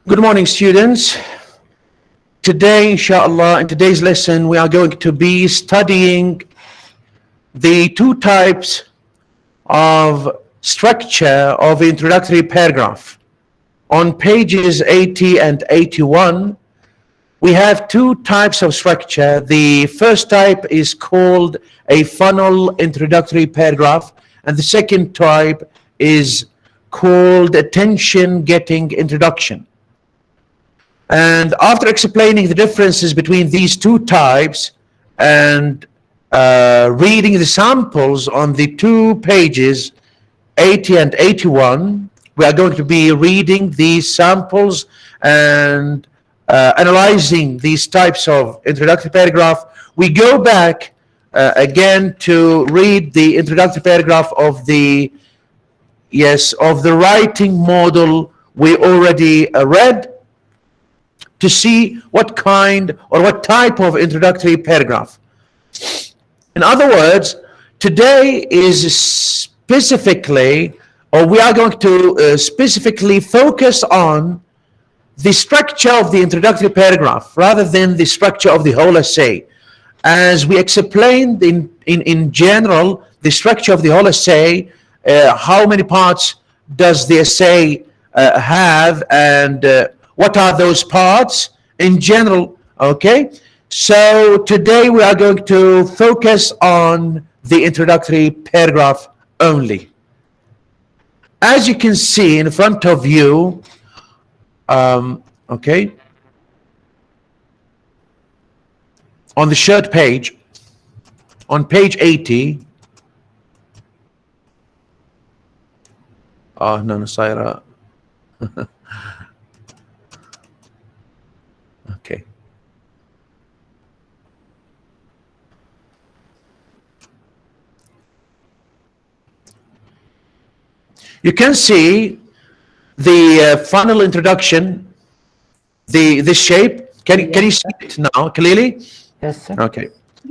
Good morning, students. Today, inshallah, in today's lesson, we are going to be studying the two types of structure of introductory paragraph. On pages 80 and 81, we have two types of structure. The first type is called a funnel introductory paragraph, and the second type is called attention-getting introduction. And after explaining the differences between these two types and reading the samples on the 2 pages 80 and 81, we are going to be reading these samples and analyzing these types of introductory paragraph. We go back again to read the introductory paragraph of the writing model we already read, to see what kind or what type of introductory paragraph. In other words, today is specifically, or we are going to specifically focus on the structure of the introductory paragraph rather than the structure of the whole essay. As we explained in general, the structure of the whole essay, how many parts does the essay have, and what are those parts in general, okay? So today we are going to focus on the introductory paragraph only. As you can see in front of you, okay, on the third page, on page 80, no, Saira. Okay. You can see the funnel introduction, this shape. Can you see it now clearly? Yes, sir. Okay.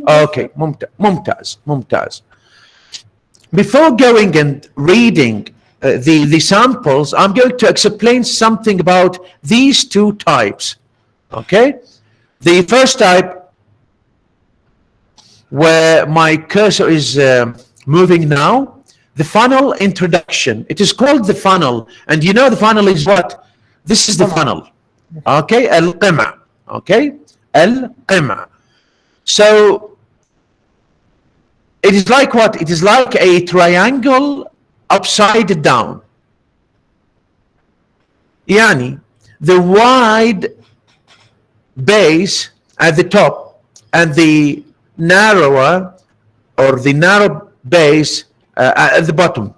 Okay. Mumtaz. Before going and reading the samples, I'm going to explain something about these two types. Okay, the first type, where my cursor is moving now, the funnel introduction. It is called the funnel, and you know the funnel is what? This is the funnel. Okay, al-qima. Okay, al-qima. So it is like what? It is like a triangle upside down. Yani, the wide base at the top and the narrower or the narrow base at the bottom.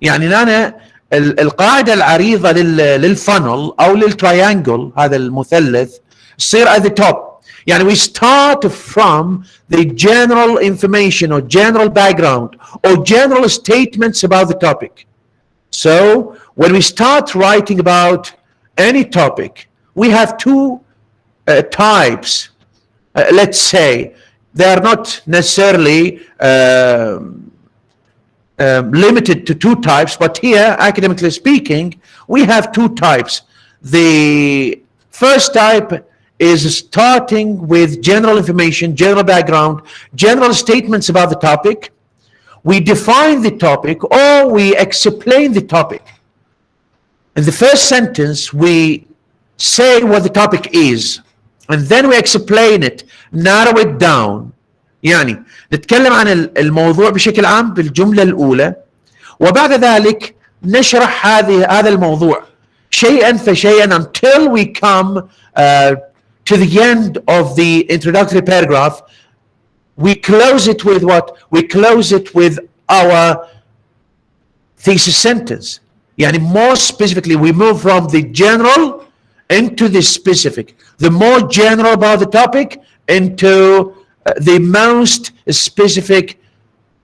يعني أنا القاعدة العريضة للفانل أو للتريانجل هذا المثلث تصير at the top. يعني we start from the general information or general background or general statements about the topic. So when we start writing about any topic, we have two types. Let's say they are not necessarily limited to two types, but here, academically speaking, we have two types. The first type is starting with general information, general background, general statements about the topic. We define the topic or we explain the topic. In the first sentence, we say what the topic is, and then we explain it, narrow it down. يعني نتكلم عن الموضوع بشكل عام بالجملة الأولى، وبعد ذلك نشرح هذا الموضوع شيئا فشيئا until we come to the end of the introductory paragraph. We close it with what? We close it with our thesis sentence. يعني more specifically, we move from the general into the specific. The more general about the topic into the most specific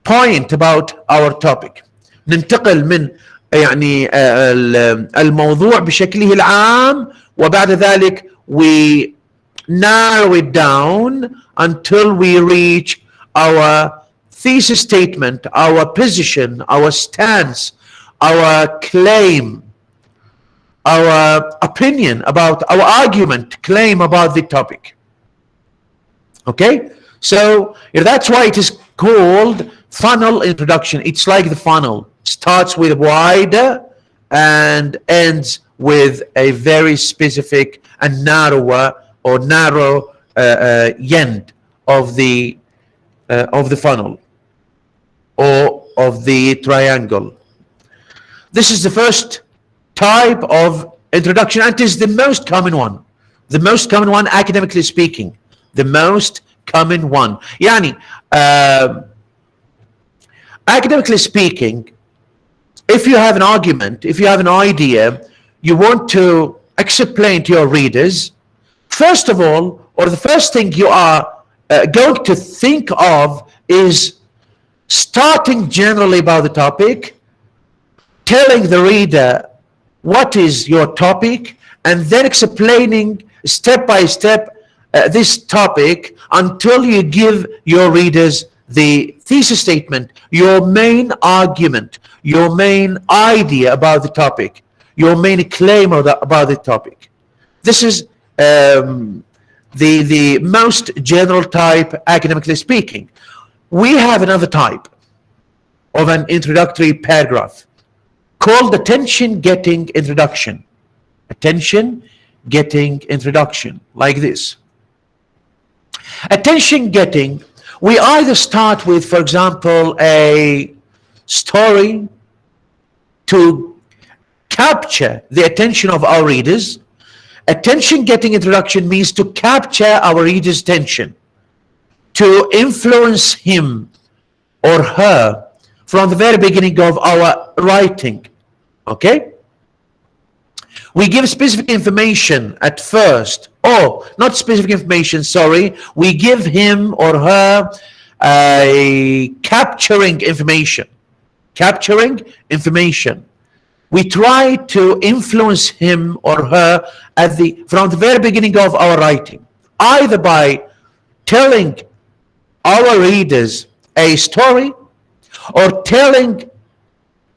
point about our topic. ننتقل من يعني الموضوع بشكله العام، وبعد ذلك we narrow it down until we reach our thesis statement, our position, our stance, our claim. our opinion about our argument, claim about the topic. Okay, so that's why it is called funnel introduction. It's like the funnel starts with wider and ends with a very specific and narrower or narrow end of the funnel or of the triangle. This is the first type of introduction, and it is the most common one. The most common one, academically speaking. The most common one. Yani, academically speaking, if you have an argument, if you have an idea, you want to explain to your readers, first of all, or the first thing you are going to think of is starting generally about the topic, telling the reader what is your topic, and then explaining step by step this topic until you give your readers the thesis statement, your main argument, your main idea about the topic, your main claim about the topic. This is the most general type, academically speaking. We have another type of an introductory paragraph called attention-getting introduction. Attention-getting introduction, like this. Attention-getting, we either start with, for example, a story to capture the attention of our readers. Attention-getting introduction means to capture our reader's attention, to influence him or her from the very beginning of our writing. Okay? We give specific information at first. Oh, not specific information, sorry. We give him or her capturing information. Capturing information. We try to influence him or her from the very beginning of our writing, either by telling our readers a story or telling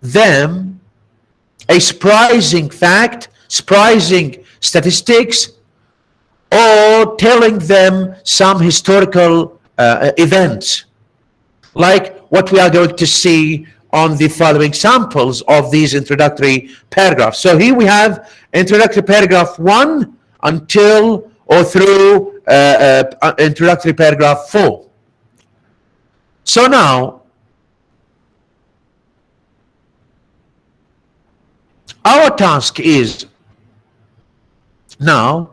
them a surprising fact, surprising statistics, or telling them some historical events, like what we are going to see on the following samples of these introductory paragraphs. So here we have introductory paragraph 1 until or through introductory paragraph 4. So now, our task is now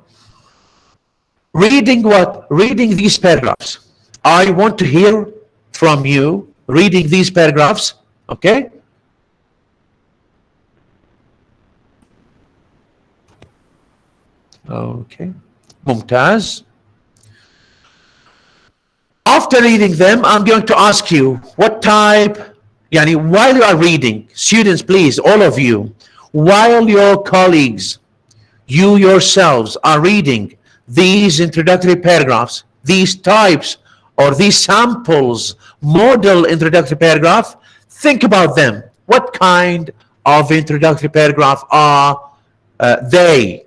reading these paragraphs. I want to hear from you reading these paragraphs, okay? Okay, Mumtaz. After reading them, I'm going to ask you what type, while you are reading, students, please, all of you, while your colleagues, you yourselves are reading these introductory paragraphs, these types or these samples, model introductory paragraph, think about them. What kind of introductory paragraph are they?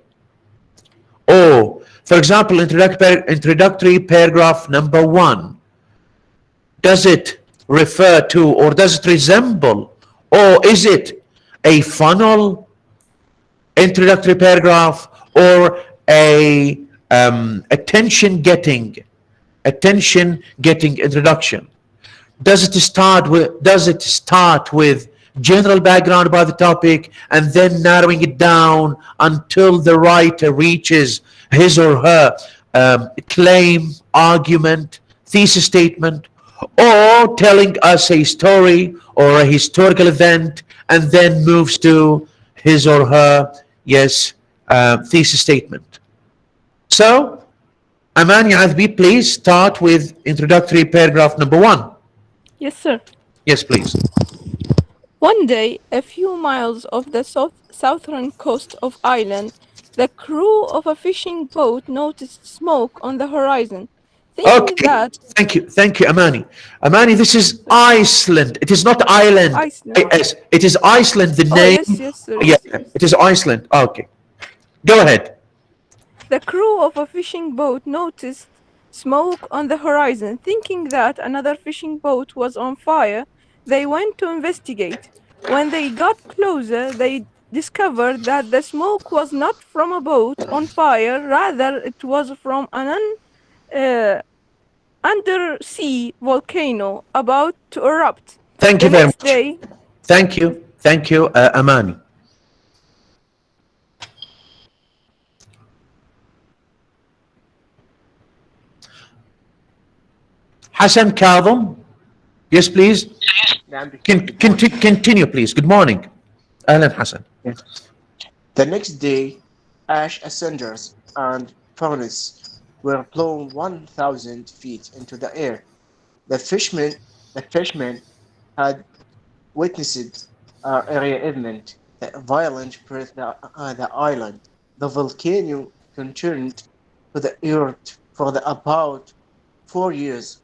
Or, for example, introductory paragraph number 1, does it refer to or does it resemble or is it a funnel introductory paragraph or a attention-getting introduction? Does it start with general background about the topic and then narrowing it down until the writer reaches his or her claim, argument, thesis statement, or telling us a story or a historical event and then moves to his or her thesis statement? So, Amani Azbi, please start with introductory paragraph number 1. Yes, sir. Yes, please. One day, a few miles off the southern coast of Ireland, the crew of a fishing boat noticed smoke on the horizon. Thinking that... Thank you, Amani. Amani, this is Iceland. It is not Ireland. Iceland. It is Iceland, the name. Yes, sir. Yeah, it is Iceland. Okay. Go ahead. The crew of a fishing boat noticed smoke on the horizon. Thinking that another fishing boat was on fire, they went to investigate. When they got closer, they discovered that the smoke was not from a boat on fire, rather, it was from an uh, undersea volcano about to erupt. Thank you The very next much. day, Thank you. Thank you, Amani. Hassan Kadham. Yes, please. نعم دكتور. Continue, please. Good morning. Ahlan Hassan. Yes. The next day, ash cinders and furnace were blown 1,000 feet into the air. The fishmen had witnessed area event, the violent birth the island. The volcano continued to the earth for about 4 years,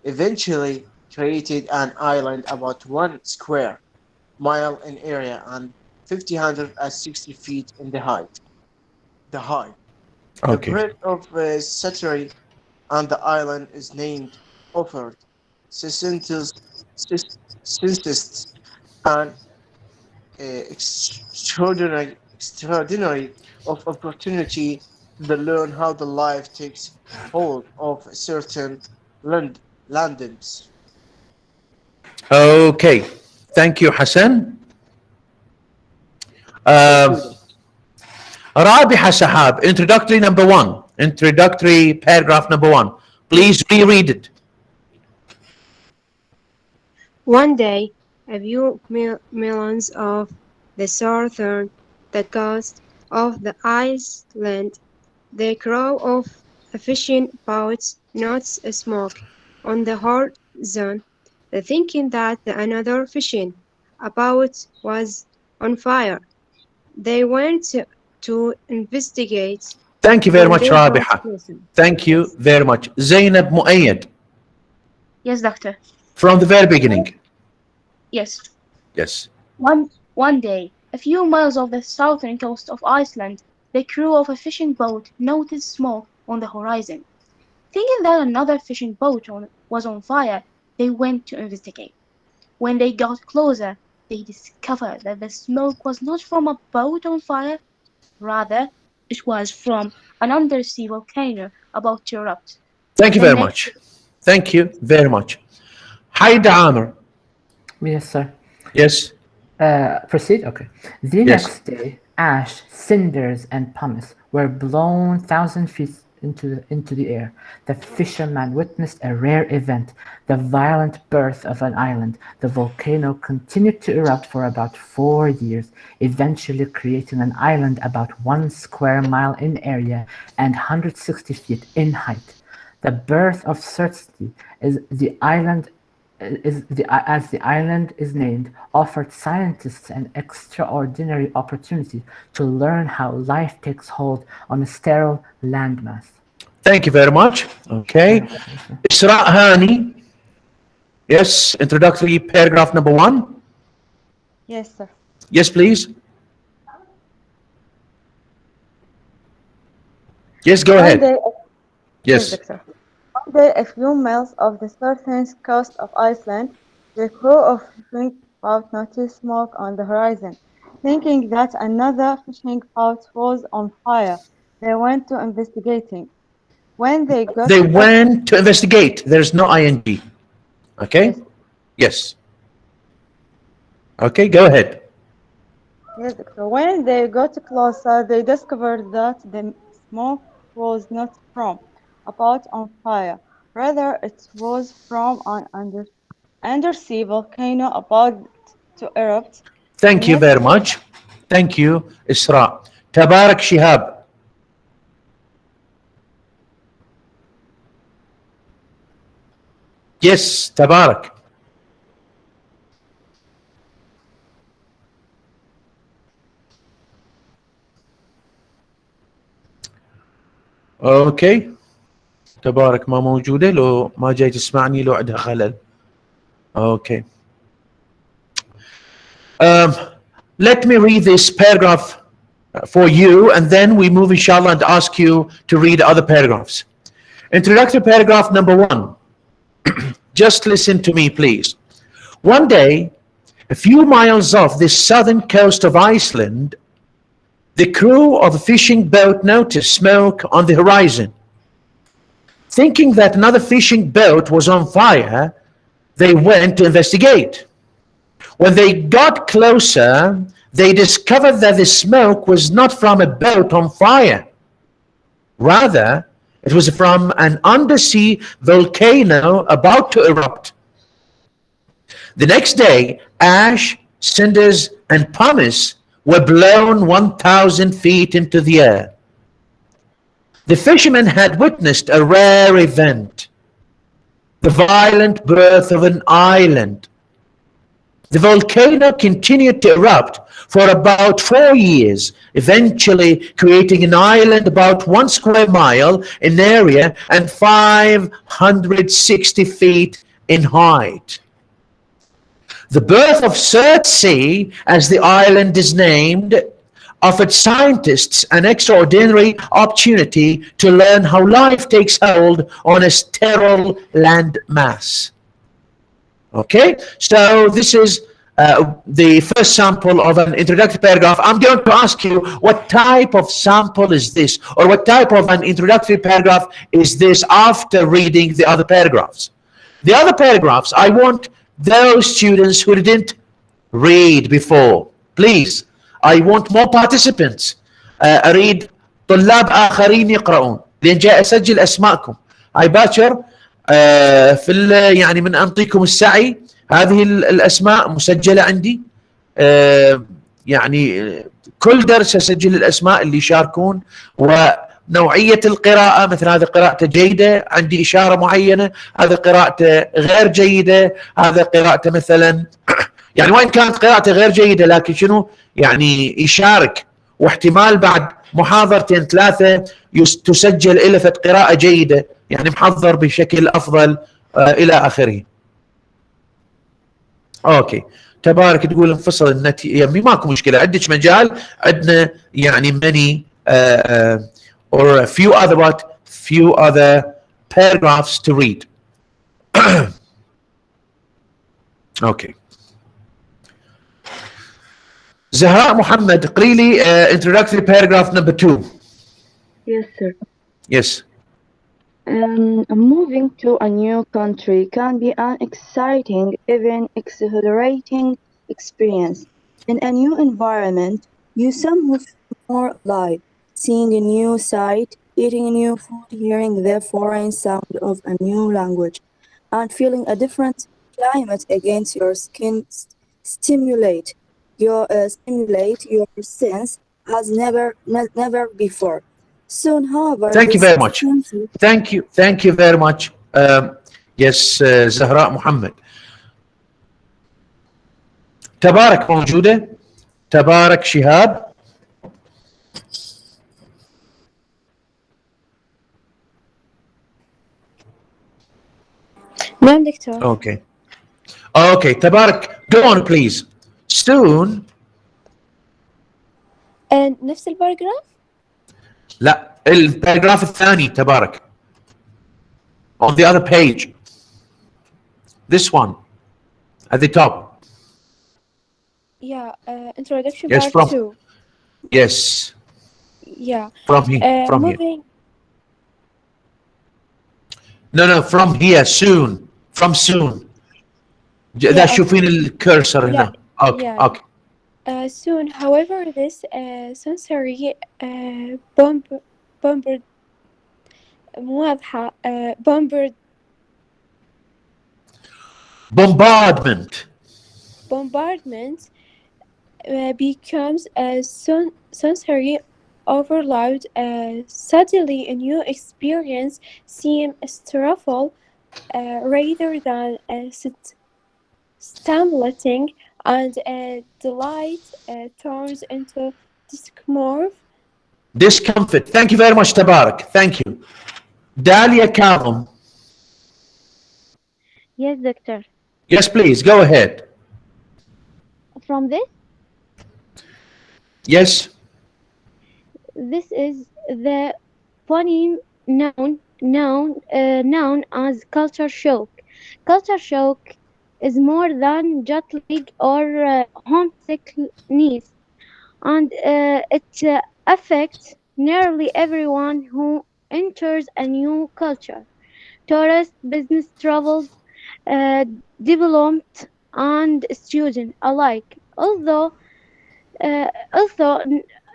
eventually created an island about 1 square mile in area and 1,560 feet in the height. The height. The Okay. breadth of Saturi on the island is named offered census census and extraordinary of opportunity to learn how the life takes hold of certain landings. Okay. Thank you, Hassan. Thank you. Rabiha Sahab, introductory number 1. Introductory paragraph number 1. Please reread it. One day, a few millions of the southern the coast of the island, the crew of a fishing boat noticed smoke on the horizon, thinking that another fishing boat was on fire. They went to investigate. Thank you very When much, they got Rabiha. closer, Thank you yes, very much. Zainab Muayyad, Yes, doctor. from the very beginning. Yes. Yes. One day, a few miles off the southern coast of Iceland, the crew of a fishing boat noticed smoke on the horizon. Thinking that another fishing boat was on fire, they went to investigate. When they got closer, they discovered that the smoke was not from a boat on fire, rather, it was from an undersea volcano about to erupt. Thank you The very next, much. Thank you very much. Haida Amr. Yes, sir. Yes. Proceed? Okay. The Yes. next day, ash, cinders, and pumice were blown 1,000 feet into the air. The fisherman witnessed a rare event, the violent birth of an island. The volcano continued to erupt for about 4 years, eventually creating an island about 1 square mile in area and 160 feet in height. The birth of certainty is the island as the island is named, offered scientists an extraordinary opportunity to learn how life takes hold on a sterile landmass. Thank you very much. Okay. Isra Hani. Yes. Introductory paragraph number 1. Yes, sir. Yes, please. Yes, go One ahead. day, yes, Yes. doctor. One day, a few miles off the southern coast of Iceland, the crew of fishing boat noticed smoke on the horizon. Thinking that another fishing boat was on fire, they went to investigating. When they got They close, went to investigate. There's no ing. Okay? yes, Yes. Okay, go ahead. yes, doctor. When they got closer, they discovered that the smoke was not from a boat on fire. Rather, it was from an undersea volcano about to erupt. The Thank you next very much. Thank you, Isra. Tabarak Shihab. Yes, Tabarak. اوكي. تبارك ما موجودة، لو ما جاي تسمعني لو عندها خلل. اوكي. Let me read this paragraph for you, and then we move, inshallah, and ask you to read other paragraphs. Introductory paragraph number 1. Just listen to me, please. One day, a few miles off the southern coast of Iceland, the crew of a fishing boat noticed smoke on the horizon. Thinking that another fishing boat was on fire, they went to investigate. When they got closer, they discovered that the smoke was not from a boat on fire. Rather, it was from an undersea volcano about to erupt. The next day, ash, cinders, and pumice were blown 1,000 feet into the air. The fishermen had witnessed a rare event, the violent birth of an island. The volcano continued to erupt for about 4 years, eventually creating an island about 1 square mile in area and 560 feet in height. The birth of Surtsey, as the island is named, offered scientists an extraordinary opportunity to learn how life takes hold on a sterile land mass. Okay, so this is the first sample of an introductory paragraph. I'm going to ask you, what type of sample is this, or what type of an introductory paragraph is this after reading the other paragraphs? The other paragraphs, I want those students who didn't read before. Please, I want more participants. أريد طلاب آخرين يقرؤون، لأن جاي أسجل أسماءكم. هاي باكر يعني من أنطيكم السعي، هذه الأسماء مسجلة عندي. يعني كل درس أسجل الأسماء اللي يشاركون، ونوعية القراءة، مثل هذه قراءته جيدة، عندي إشارة معينة، هذا قراءته غير جيدة، هذا قراءته مثلا يعني وإن كانت قراءته غير جيدة لكن شنو يعني يشارك، واحتمال بعد محاضرتين 3 تسجل إلى قراءة جيدة، يعني محضر بشكل أفضل إلى آخره. أوكي، تبارك تقول انفصل النت يمي، ماكو مشكلة، عندك مجال، عندنا يعني many or a few other paragraphs to read. Okay. Zahra Muhammad, اقري لي introductory paragraph number 2. Yes, sir. Yes. Moving to a new country can be an exciting, even exhilarating experience. In a new environment, you somehow feel more alive, seeing a new sight, eating new food, hearing the foreign sound of a new language, and feeling a different climate against your skin stimulate your sense as never before. Soon, however, Thank you very much. Thank you very much. Yes, زهراء محمد. تبارك موجودة؟ تبارك شهاب. نعم دكتور. Okay, تبارك, go on please. Soon. نفس الباراجراف؟ لا، الباراجراف الثاني تبارك. On the other page. This one. At the top. Yeah, introduction Yes, part 2. Yes. Yeah. From here. Moving. No, from here, soon. From soon. ده شوفين الكرسر هنا. Okay. Soon, however, this sensory bombardment becomes a sensory overload. Suddenly, a new experience seems stressful rather than stimulating, and delight turns into discomfort. Thank you very much, Tabarak. Thank you. Dalia Kazem. Yes, doctor. Yes, please, go ahead. From this? Yes. This is the phenomenon known as culture shock. Culture shock is more than jet lag or homesickness, and it affects nearly everyone who enters a new culture. Tourists, business travelers, uh, developed, and students alike. Also,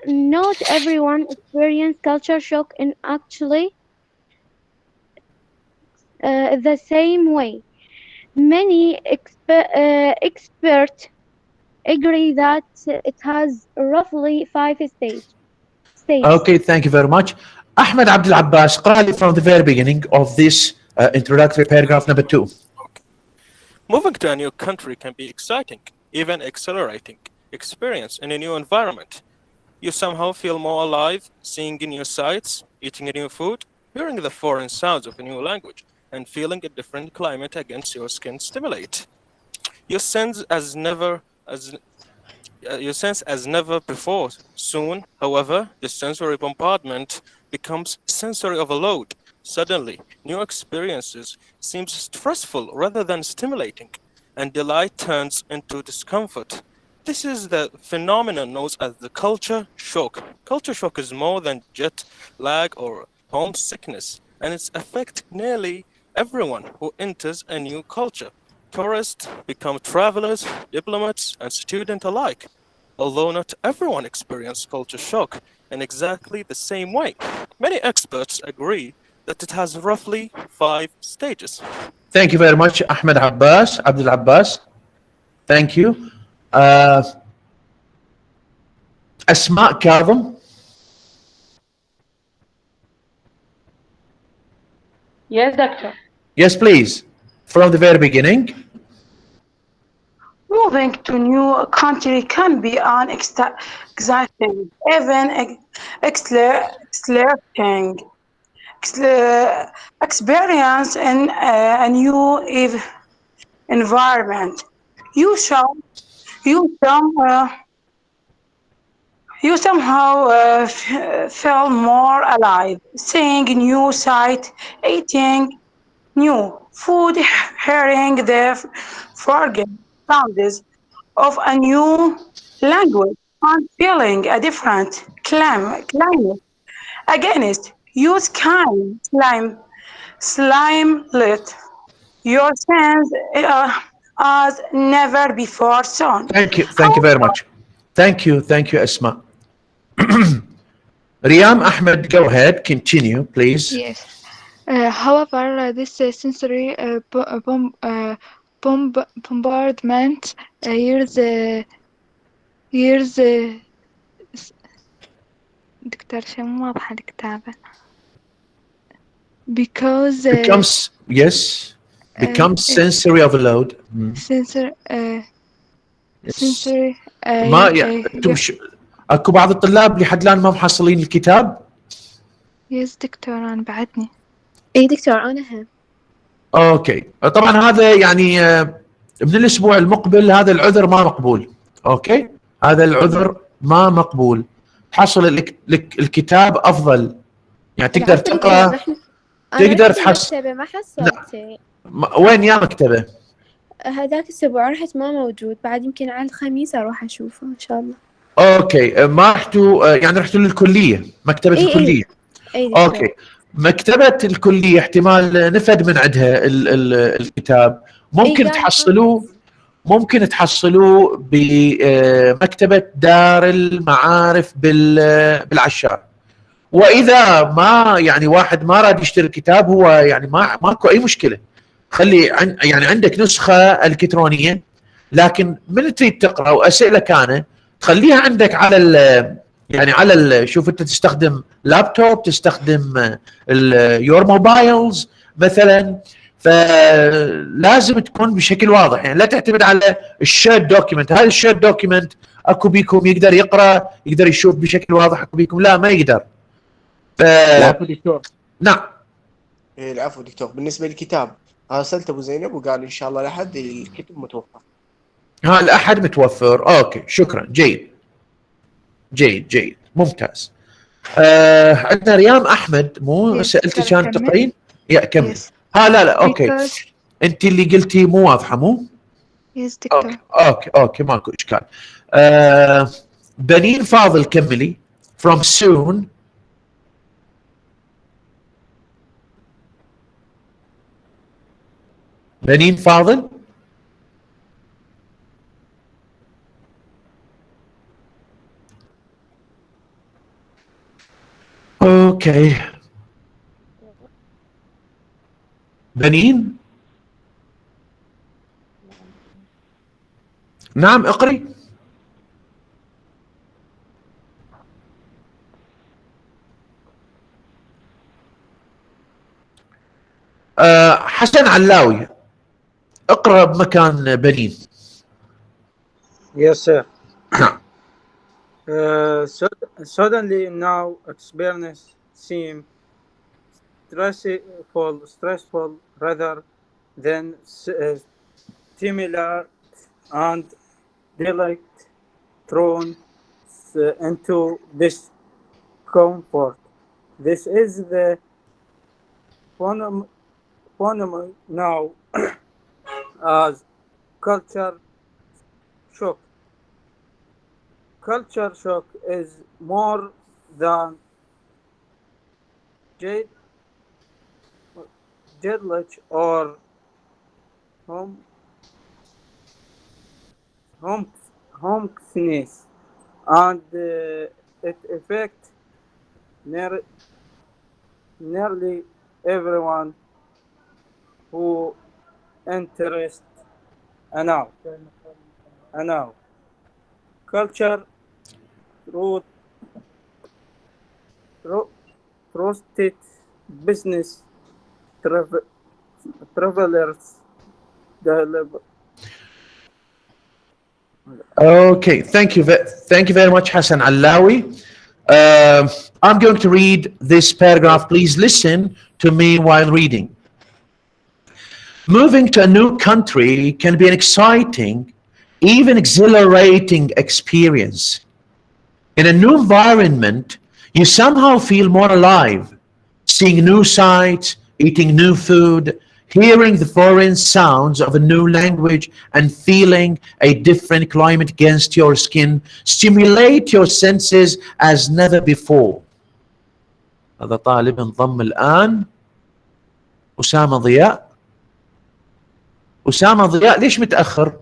not everyone experiences culture shock in actually the same way. Many experts agree that it has roughly five stages. Okay, thank you very much. Ahmed Abdul Abbas, قال from the very beginning of this introductory paragraph number 2. Moving to a new country can be exciting, even exhilarating experience in a new environment. You somehow feel more alive, seeing new sights, eating new food, hearing the foreign sounds of a new language, and feeling a different climate against your skin stimulate. Your sense as never before. Soon, however, the sensory bombardment becomes sensory overload. Suddenly, new experiences seem stressful rather than stimulating, and delight turns into discomfort. This is the phenomenon known as the culture shock. Culture shock is more than jet lag or homesickness, and it affects nearly everyone who enters a new culture. Tourists become travelers, diplomats, and students alike. Although not everyone experiences culture shock in exactly the same way, many experts agree that it has roughly 5 stages. Thank you very much, Ahmed Abbas, Abdul Abbas. Thank you. أسماء كاظم. Yes, doctor. Yes, please. From the very beginning. Moving to new country can be an exciting, even exhilarating experience in a new environment. You shall, you some, you somehow feel more alive, seeing new sight, eating new food, hearing the forgotten sounds of a new language, and feeling a different climate against your skin, slime lit your sense as never before soon. Thank you. Thank you very much. Thank you. Thank you, Asma. Riyam Ahmed, go ahead. Continue, please. Yes. However, this sensory bombardment years دكتور شو مو واضحة الكتابة because becomes yes sensory overload. sensory ما انتم اكو بعض الطلاب لحد الان ما محصلين الكتاب. يس دكتور انا بعدني. اي دكتور انا هم. اوكي طبعا هذا يعني من الاسبوع المقبل هذا العذر ما مقبول. اوكي هذا العذر ما مقبول. تحصل الكتاب افضل يعني تقدر تقرا تقدر تحصل. ما حصلت. وين يا مكتبه؟ هذاك الاسبوع رحت ما موجود بعد يمكن على الخميس اروح اشوفه ان شاء الله. اوكي ما رحتوا يعني رحتوا للكليه مكتبه الكليه. اوكي مكتبه الكليه احتمال نفد من عندها الكتاب ممكن تحصلوه بمكتبه دار المعارف بالعشار. واذا ما يعني واحد ما راد يشتري الكتاب هو يعني ماكو اي مشكله خلي يعني عندك نسخه الكترونيه لكن من تريد تقرا واسئله انا تخليها عندك على شوف انت تستخدم لابتوب تستخدم يور موبايلز مثلا فلازم تكون بشكل واضح يعني لا تعتمد على الشير دوكيمنت. هذا الشير دوكيمنت اكو بيكم يقدر يقرا يقدر يشوف بشكل واضح اكو بيكم لا ما يقدر. العفو دكتور. نعم. العفو دكتور بالنسبه للكتاب ارسلت ابو زينب وقال ان شاء الله لحد الكتب متوفر. الاحد متوفر. اوكي شكرا جيد ممتاز. عندنا ريام احمد، مو Yes سالتي دكتور كانت أكمل. تقرين؟ يا كملي. Yes لا اوكي، because انت اللي قلتي مو واضحه مو؟ yes دكتور. اوكي ماكو اشكال. بنين فاضل كملي. from soon. بنين فاضل. اوكي بنين، نعم اقري. حسن علاوي اقرا بمكان بنين. Yes, sir. نعم. Suddenly now experience seem stressful rather than similar and delight thrown into discomfort. This is the phenomenon now as culture shock. Culture shock is more than jetlag or homelessness, and it affects nearly everyone who interest now. Culture root trusted business travelers. Okay, thank you very much, Hassan Alawi. I'm going to read this paragraph. Please listen to me while reading. Moving to a new country can be an exciting, even exhilarating experience. In a new environment, you somehow feel more alive, seeing new sights, eating new food, hearing the foreign sounds of a new language, and feeling a different climate against your skin stimulate your senses as never before. هذا طالب انضم الآن. أسامة ضياء ليش متأخر؟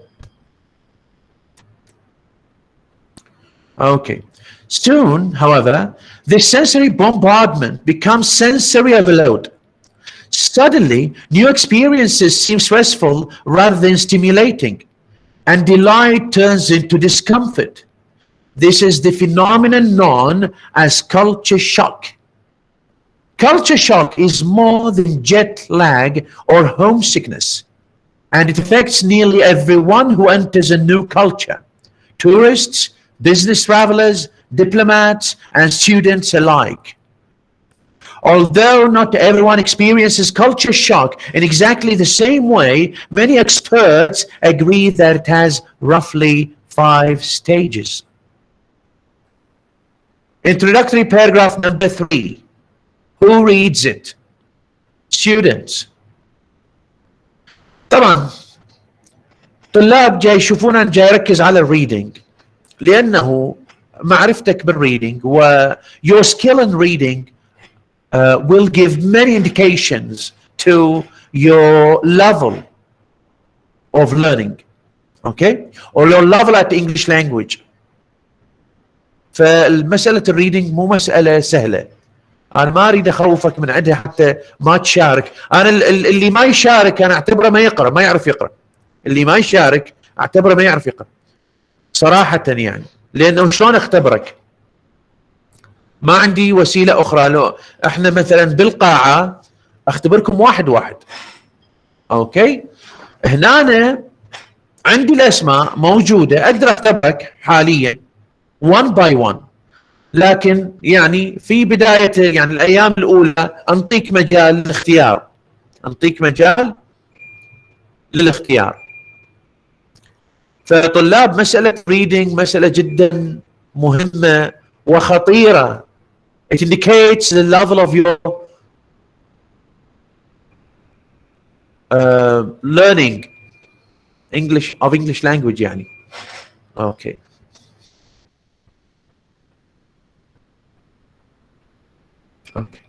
Okay. Soon, however, this sensory bombardment becomes sensory overload. Suddenly, new experiences seem stressful rather than stimulating, and delight turns into discomfort. This is the phenomenon known as culture shock. Culture shock is more than jet lag or homesickness, and it affects nearly everyone who enters a new culture: tourists, business travelers, diplomats, and students alike. Although not everyone experiences culture shock in exactly the same way, many experts agree that it has roughly 5 stages. Introductory paragraph number 3. Who reads it? Students. طبعا طلاب جاي يشوفون جاي يركز على الريدنج، لأنه معرفتك بالريدنج و your skill in reading will give many indications to your level of learning, okay, or your level at the English language. فالمسألة الريدنج مو مسألة سهلة. أنا ما أريد أخوفك من عندها حتى ما تشارك. أنا اللي ما يشارك أنا أعتبره ما يقرأ، ما يعرف يقرأ. اللي ما يشارك أعتبره ما يعرف يقرأ صراحة يعني، لأنه شلون أختبرك؟ ما عندي وسيلة أخرى. لو إحنا مثلا بالقاعة أختبركم واحد أوكي، هنا أنا عندي الأسماء موجودة أقدر أختبرك حاليا one by one، لكن يعني في بداية يعني الأيام الأولى أنطيك مجال للاختيار. فطلاب مسألة reading مسألة جدا مهمة وخطيرة It indicates the level of your learning English language يعني. Okay. Okay.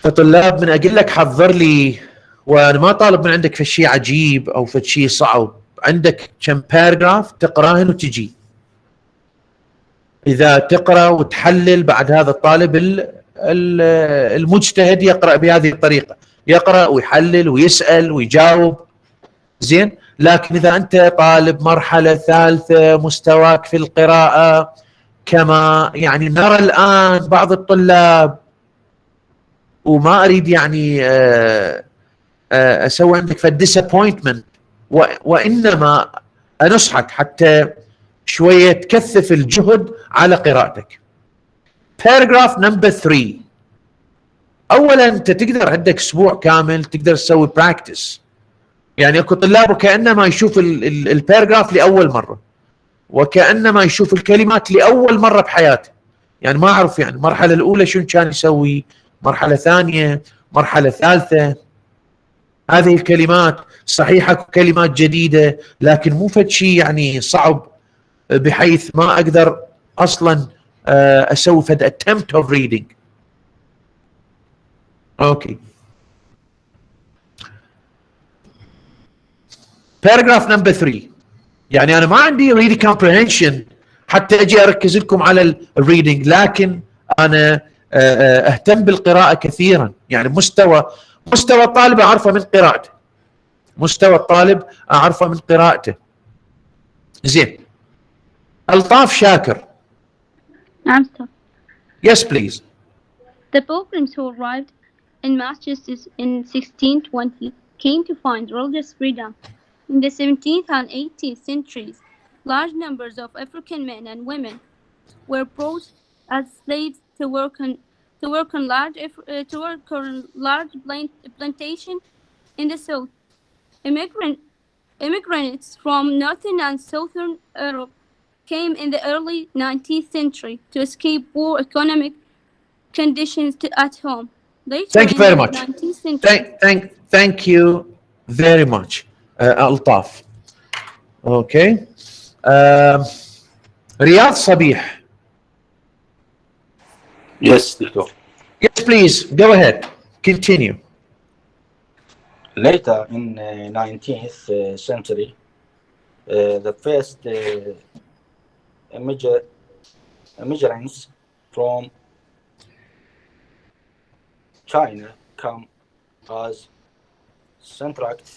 فطلاب من اقول لك حضر لي، وانا ما طالب من عندك في شيء عجيب او في شيء صعب، عندك كم باراجراف تقراهن وتجي. اذا تقرا وتحلل، بعد هذا الطالب المجتهد يقرا بهذه الطريقه، يقرا ويحلل ويسال ويجاوب. زين. لكن اذا انت طالب مرحله ثالثه، مستواك في القراءه كما يعني نرى الان بعض الطلاب، وما اريد يعني اسوي عندك فالديسابوينتمنت، وانما انصحك حتى شويه تكثف الجهد على قراءتك. باراجراف نمبر 3. اولا انت تقدر عندك اسبوع كامل تقدر تسوي براكتس. يعني اكو طلاب وكانما يشوف الباراجراف لاول مره، وكانما يشوف الكلمات لاول مره بحياته. يعني ما اعرف يعني المرحله الاولى شنو كان يسوي، مرحله ثانيه، مرحله ثالثه. هذه الكلمات صحيح اكو كلمات جديده، لكن مو فد شيء يعني صعب بحيث ما اقدر اصلا اسوي فد attempt of reading. اوكي. paragraph number 3. يعني انا ما عندي reading comprehension حتى اجي اركز لكم على الريدنج، لكن انا اهتم بالقراءه كثيرا. يعني مستوى الطالب اعرفه من قراءته، مستوى الطالب اعرفه من قراءته. زين. الطاف شاكر. نعم sir. Yes please. The pilgrims who arrived in Massachusetts in 1620 came to find religious freedom. In the 17th and 18th centuries, large numbers of African men and women were brought as slaves to work on large plantation in the south. Immigrants from northern and southern Europe came in the early 19th century to escape poor economic conditions at home. Later Thank you very much. 19th century. Thank you very much. ألطاف. Okay. رياض صبيح. Yes, Doctor. Yes, please. Go ahead. Continue. Later in 19th century, the first immigrants from China come as contract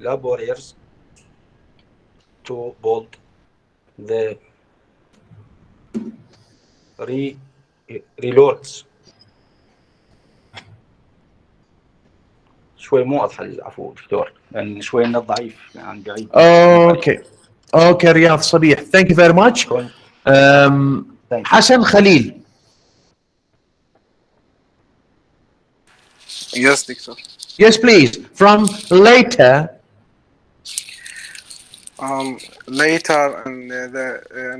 laborers to build the railroads. شوي مو واضحه العفو دكتور، لان شوي انه ضعيف عن بعيد. اوكي رياض صبيح. Thank you very much. حسن خليل. Yes, Doctor. Yes, please. From later. Later in the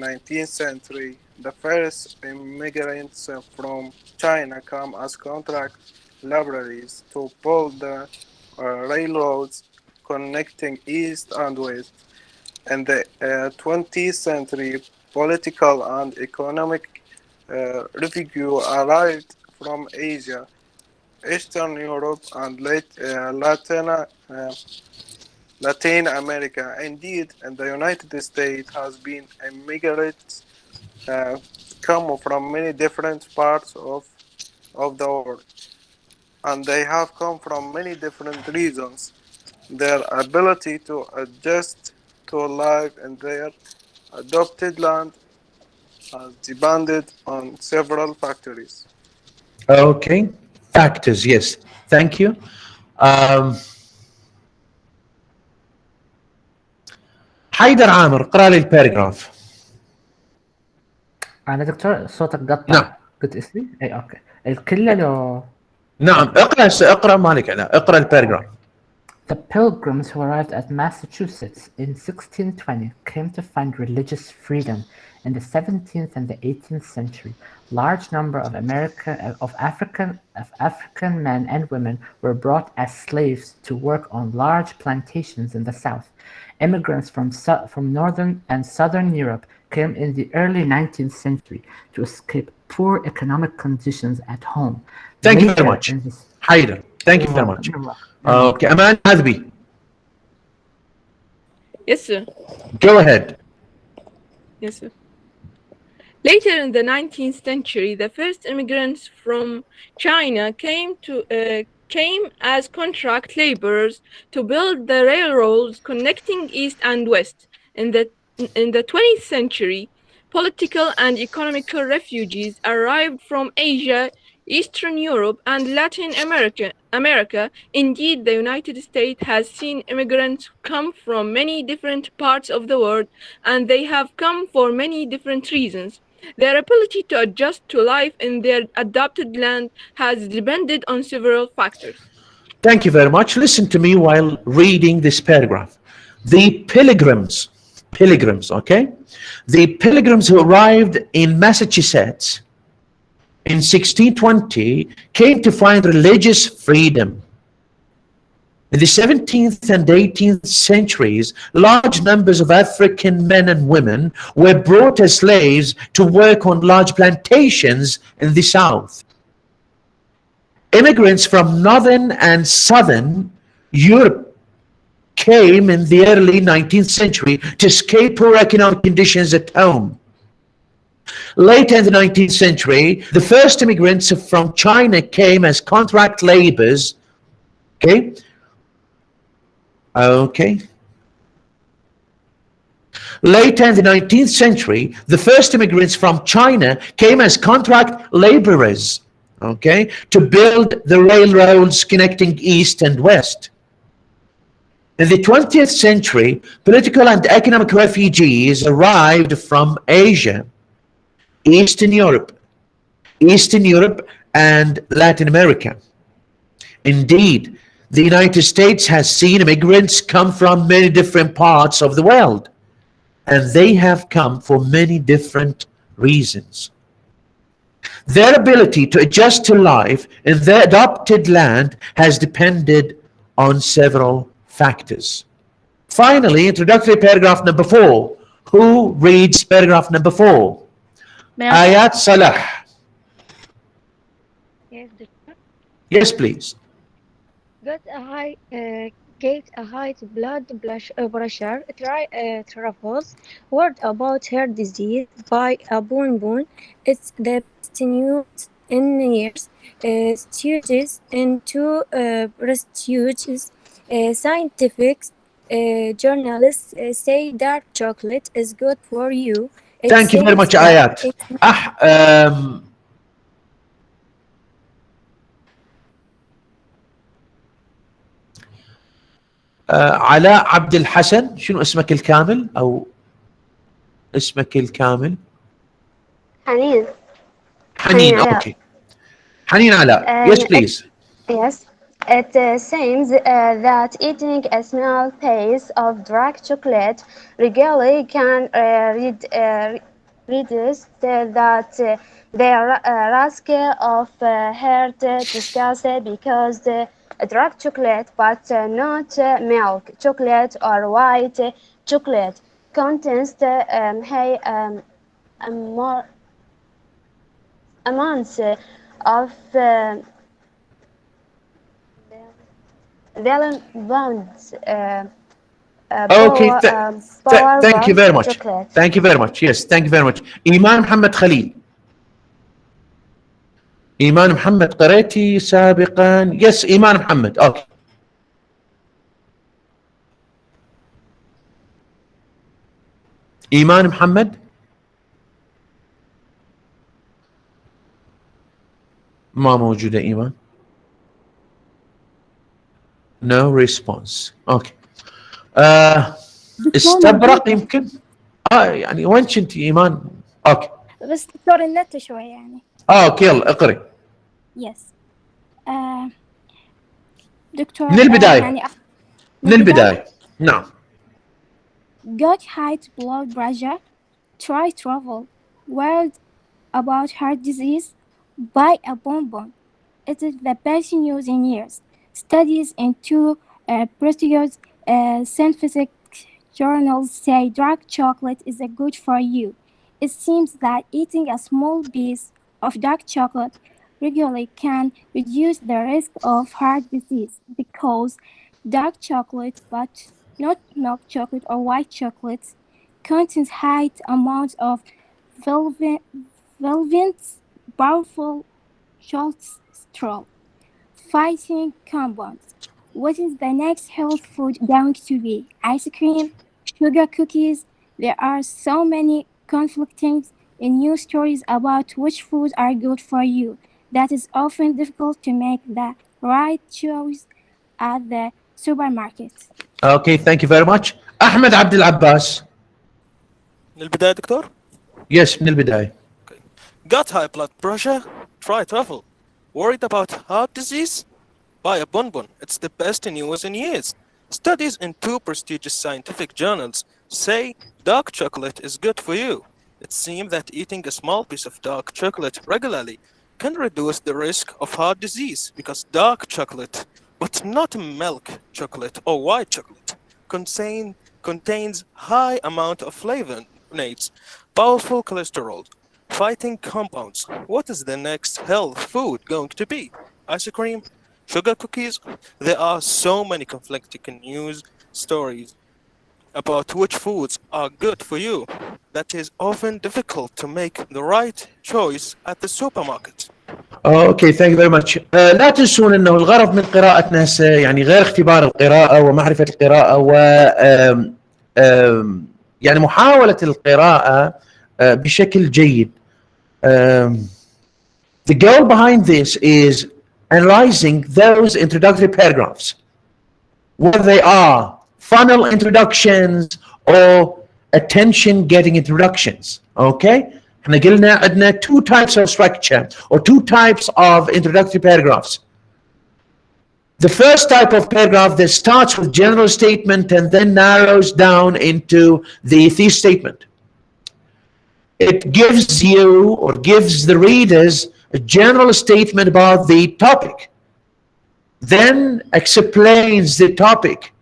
19th century, the first immigrants from China come as contract laborers to build the railroads connecting east and west. In the 20th century, political and economic refugees arrived from Asia, Eastern Europe, and Latin America. Indeed, in the United States has been immigrants come from many different parts of the world, and they have come from many different reasons. Their ability to adjust to life in their adopted land has depended on several factors. Okay. Factors, yes. Thank you. حيدر عامر اقرا لي الباراجراف. أنا دكتور صوتك قطع. نعم. قلت اسمي؟ أي أوكي. الكل لو نعم اقرا ما عليك، اقرا الباراجراف. The Pilgrims who arrived at Massachusetts in 1620 came to find religious freedom. In the 17th and the 18th century, large number of African men and women were brought as slaves to work on large plantations in the South. Immigrants from northern and southern Europe came in the early 19th century to escape poor economic conditions at home. Thank you very much. Haider, thank you very much. Okay, Aman Hadbi. Yes, sir. Go ahead. Yes, sir. Later in the 19th century, the first immigrants from China came as contract laborers to build the railroads connecting East and West. In the 20th century, political and economical refugees arrived from Asia, Eastern Europe, and Latin America. Indeed, the United States has seen immigrants come from many different parts of the world, and they have come for many different reasons. Their ability to adjust to life in their adopted land has depended on several factors. Thank you very much. Listen to me while reading this paragraph. The pilgrims, okay? The pilgrims who arrived in Massachusetts in 1620 came to find religious freedom. In the 17th and 18th centuries, large numbers of African men and women were brought as slaves to work on large plantations in the South. Immigrants from northern and southern Europe came in the early 19th century to escape poor economic conditions at home. Later in the 19th century, the first immigrants from China came as contract laborers. Later in the 19th century, the first immigrants from China came as contract laborers, to build the railroads connecting East and West. In the 20th century, political and economic refugees arrived from Asia, Eastern Europe, and Latin America. Indeed, the United States has seen immigrants come from many different parts of the world, and they have come for many different reasons. Their ability to adjust to life in their adopted land has depended on several factors. Finally, introductory paragraph number 4. Who reads paragraph number 4? Ayat Salah. Yes, doctor. Yes, please. Get a high blood pressure travels word about her disease by a boon. It's the best news in years. Studies into prestigious scientific journalists say dark chocolate is good for you. Thank you very much, Ayat. علاء عبد الحسن، شنو اسمك الكامل أو اسمك الكامل؟ حنين. Okay. حنين علاء. Yes, please. Yes. It seems that eating a small piece of dark chocolate regularly can reduce the risk of heart disease because the dark chocolate, but not milk chocolate or white chocolate, contains more amounts of bonds. Okay, thank you very much. Chocolate. Thank you very much. Yes, thank you very much. إيمان محمد خليل. إيمان محمد قريتي سابقا. Yes, إيمان محمد. Okay. إيمان محمد. ما موجودة إيمان. No response. Okay. استبرق يمكن. يعني وين كنت إيمان؟ اوكي. بس دكتور النت شوي يعني. اوكي يلا اقري. يس. دكتور من البداية. يعني من البداية. نعم. Got high blood pressure? Try travel. Worried about heart disease? Buy a bonbon. It is the best news in years. Studies in two prestigious scientific journals say dark chocolate is good for you. It seems that eating a small piece of dark chocolate regularly can reduce the risk of heart disease because dark chocolate, but not milk chocolate or white chocolate, contains high amounts of velvet, powerful cholesterol fighting compounds. What is the next health food going to be? Ice cream? Sugar cookies? There are so many conflicting news stories about which foods are good for you that it's often difficult to make the right choice at the supermarket. Okay, thank you very much. أحمد عبد العباس. من البداية دكتور. Yes, من البداية. Got high blood pressure? Try travel. Worried about heart disease? Buy a bonbon. It's the best news in years. Studies in two prestigious scientific journals say dark chocolate is good for you. It seems that eating a small piece of dark chocolate regularly can reduce the risk of heart disease because dark chocolate, but not milk chocolate or white chocolate, contains high amount of flavonoids, powerful cholesterol, fighting compounds. What is the next health food going to be? Ice cream? Sugar cookies? There are so many conflicting news stories about which foods are good for you that is often difficult to make the right choice at the supermarket. اوكي ثانك فيري ماتش. لا تنسون انه الغرض من قراءتنا يعني غير اختبار القراءه ومعرفه القراءه و يعني محاوله القراءه بشكل جيد. The goal behind this is analyzing those introductory paragraphs, whether they are funnel introductions or attention getting introductions. Okay, احنا قلنا عندنا two types of structure or two types of introductory paragraphs. The first type of paragraph that starts with general statement and then narrows down into the thesis statement. It gives you or gives the readers a general statement about the topic, then explains the topic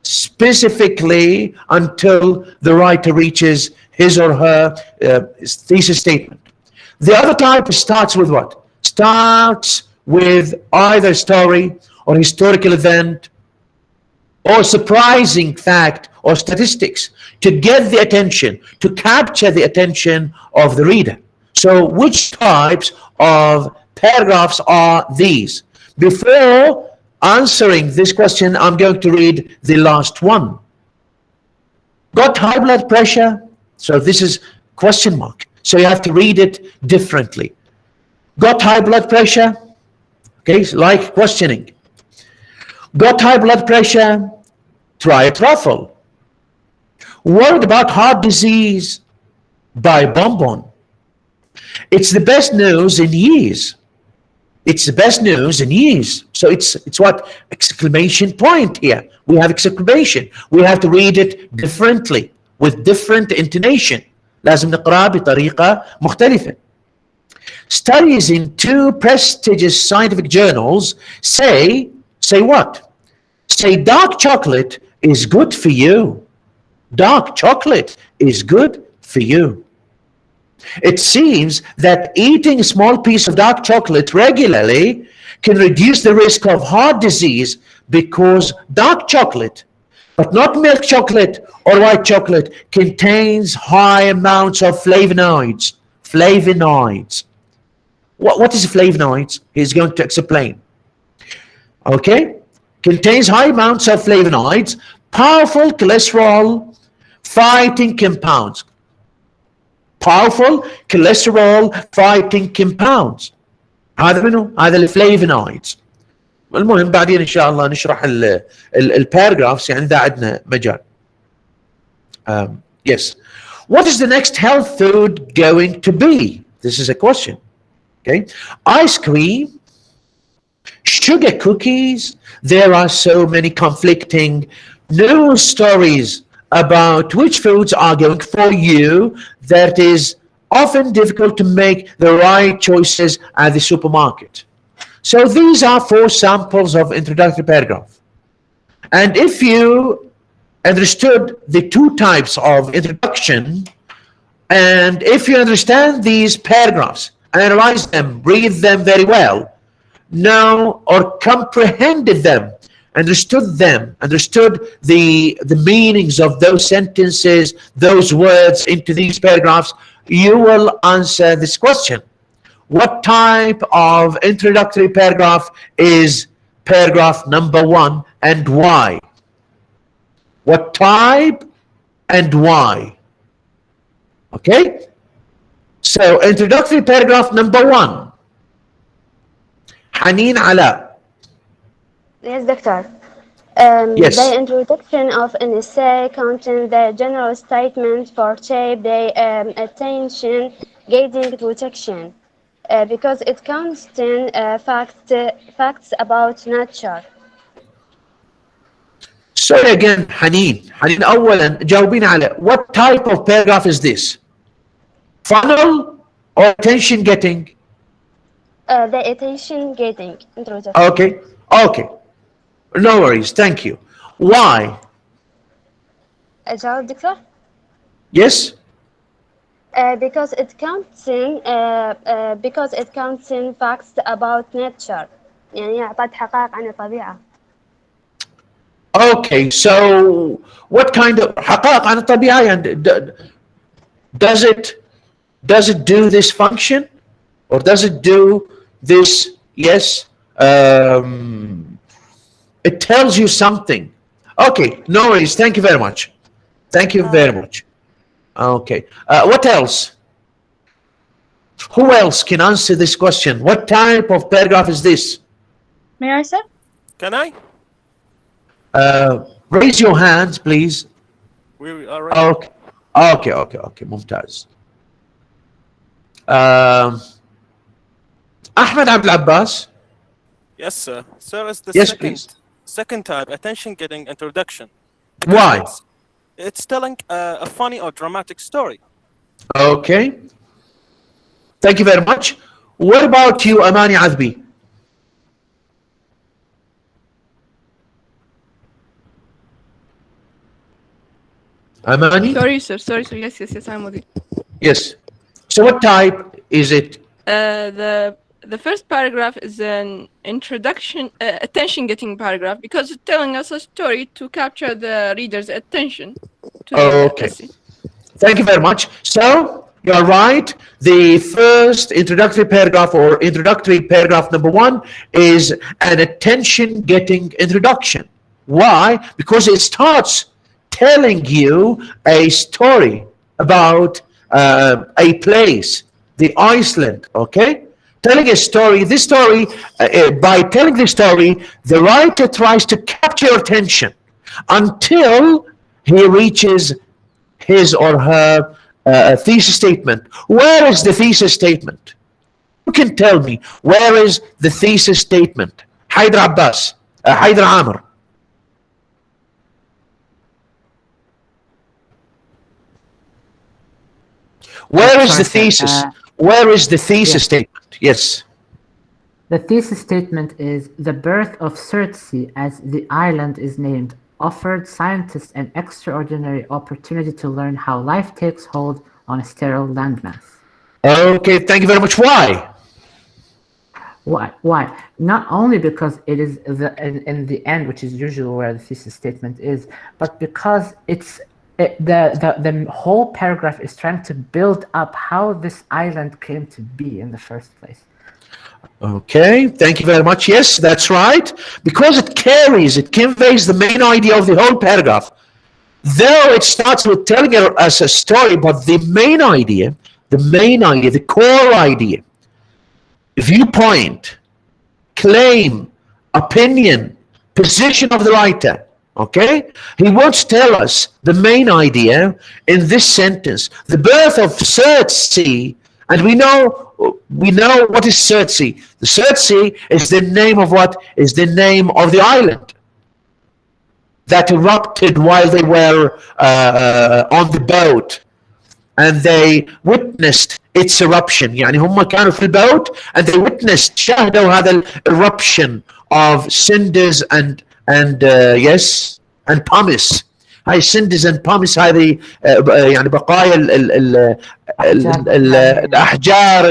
specifically until the writer reaches his or her thesis statement. The other type starts with what? Starts with either story or historical event or surprising fact or statistics to get the attention, to capture the attention of the reader. So which types of paragraphs are these? Before answering this question, I'm going to read the last one. Got high blood pressure? So this is question mark. So you have to read it differently. Got high blood pressure? Okay, like questioning. Got high blood pressure? Try a truffle. Worried about heart disease? Buy a bonbon. It's the best news in years. It's the best news in years. So it's what? Exclamation point here. We have exclamation. We have to read it differently with different intonation. لازم نقرأ بطريقة مختلفة. Studies in two prestigious scientific journals say what? Say dark chocolate is good for you. Dark chocolate is good for you. It seems that eating a small piece of dark chocolate regularly can reduce the risk of heart disease because dark chocolate, but not milk chocolate or white chocolate, contains high amounts of flavonoids. Flavonoids. What is flavonoids? He's going to explain. Okay? Contains high amounts of flavonoids, powerful cholesterol fighting compounds. Powerful cholesterol fighting compounds. هذا منه؟ هذا الفلافونويدز. المهم بعدين ان شاء الله نشرح الباراجرافز يعني اذا عندنا مجال. Yes. What is the next health food going to be? This is a question. Okay. Ice cream, sugar cookies. There are so many conflicting news stories about which foods are going for you that is often difficult to make the right choices at the supermarket. So these are 4 samples of introductory paragraph. And if you understood the 2 types of introduction, and if you understand these paragraphs, analyze them, read them very well, know or comprehended them, understood the meanings of those sentences, those words into these paragraphs, you will answer this question. What type of introductory paragraph is paragraph number 1 and why? What type and why? Okay? So introductory paragraph number 1. Haneen Alaa. Yes, Doctor. Yes. The introduction of an essay contains the general statement for shape the attention gating protection because it contains facts about nature. Sorry again, Haneen. Haneen, أولا جاوبين على what type of paragraph is this? Funnel or attention getting? The attention gating introduction. Okay, okay. No worries, thank you. Why? جواب دكتور? Yes? Because it contains facts about nature. يعني يعطيك حقائق عن الطبيعة. Okay, so what kind of حقائق عن الطبيعة يعني does it do this function or does it do this? Yes. It tells you something. Okay, no worries. Thank you very much. Thank you very much. Okay. What else? Who else can answer this question? What type of paragraph is this? May I, sir? Can I? Raise your hands, please. We are ready. Okay. ممتاز. Ahmed Abdul Abbas. Yes, sir. Sir, it's the Yes, please. second type, attention-getting introduction. Why? It's telling a funny or dramatic story. Okay. Thank you very much. What about you, Amani Azbi? Amani? Sorry, sir. Sorry. Yes, I'm with you. Yes. So what type is it? The first paragraph is an introduction, attention-getting paragraph because it's telling us a story to capture the reader's attention to the essay. Thank you very much. So you're right. The first introductory paragraph or introductory paragraph number 1 is an attention-getting introduction. Why? Because it starts telling you a story about a place, the Iceland, okay? Telling a story, this story, by telling the story, the writer tries to capture your attention until he reaches his or her thesis statement. Where is the thesis statement? Who can tell me where is the thesis statement? Haider Abbas, Haider Amr. Where is the thesis? Where is the thesis statement? Yes. The thesis statement is the birth of Surtsey, as the island is named, offered scientists an extraordinary opportunity to learn how life takes hold on a sterile landmass. Okay, thank you very much. Why? Why? Not only because it is in the end, which is usually where the thesis statement is, but because the whole paragraph is trying to build up how this island came to be in the first place. Okay, thank you very much. Yes, that's right. Because it conveys the main idea of the whole paragraph. Though it starts with telling us a story, but the main idea, the core idea, viewpoint, claim, opinion, position of the writer, okay? He wants to tell us the main idea in this sentence. The birth of Surtsey And we know what is Surtsey. The Surtsey is the name of what? Is the name of the island that erupted while they were on the boat, and they witnessed its eruption. يعني هم كانوا في البوت and they witnessed شاهدوا هذا eruption of cinders and yes and pumice. هاي cinders and pumice هذه يعني بقايا الأحجار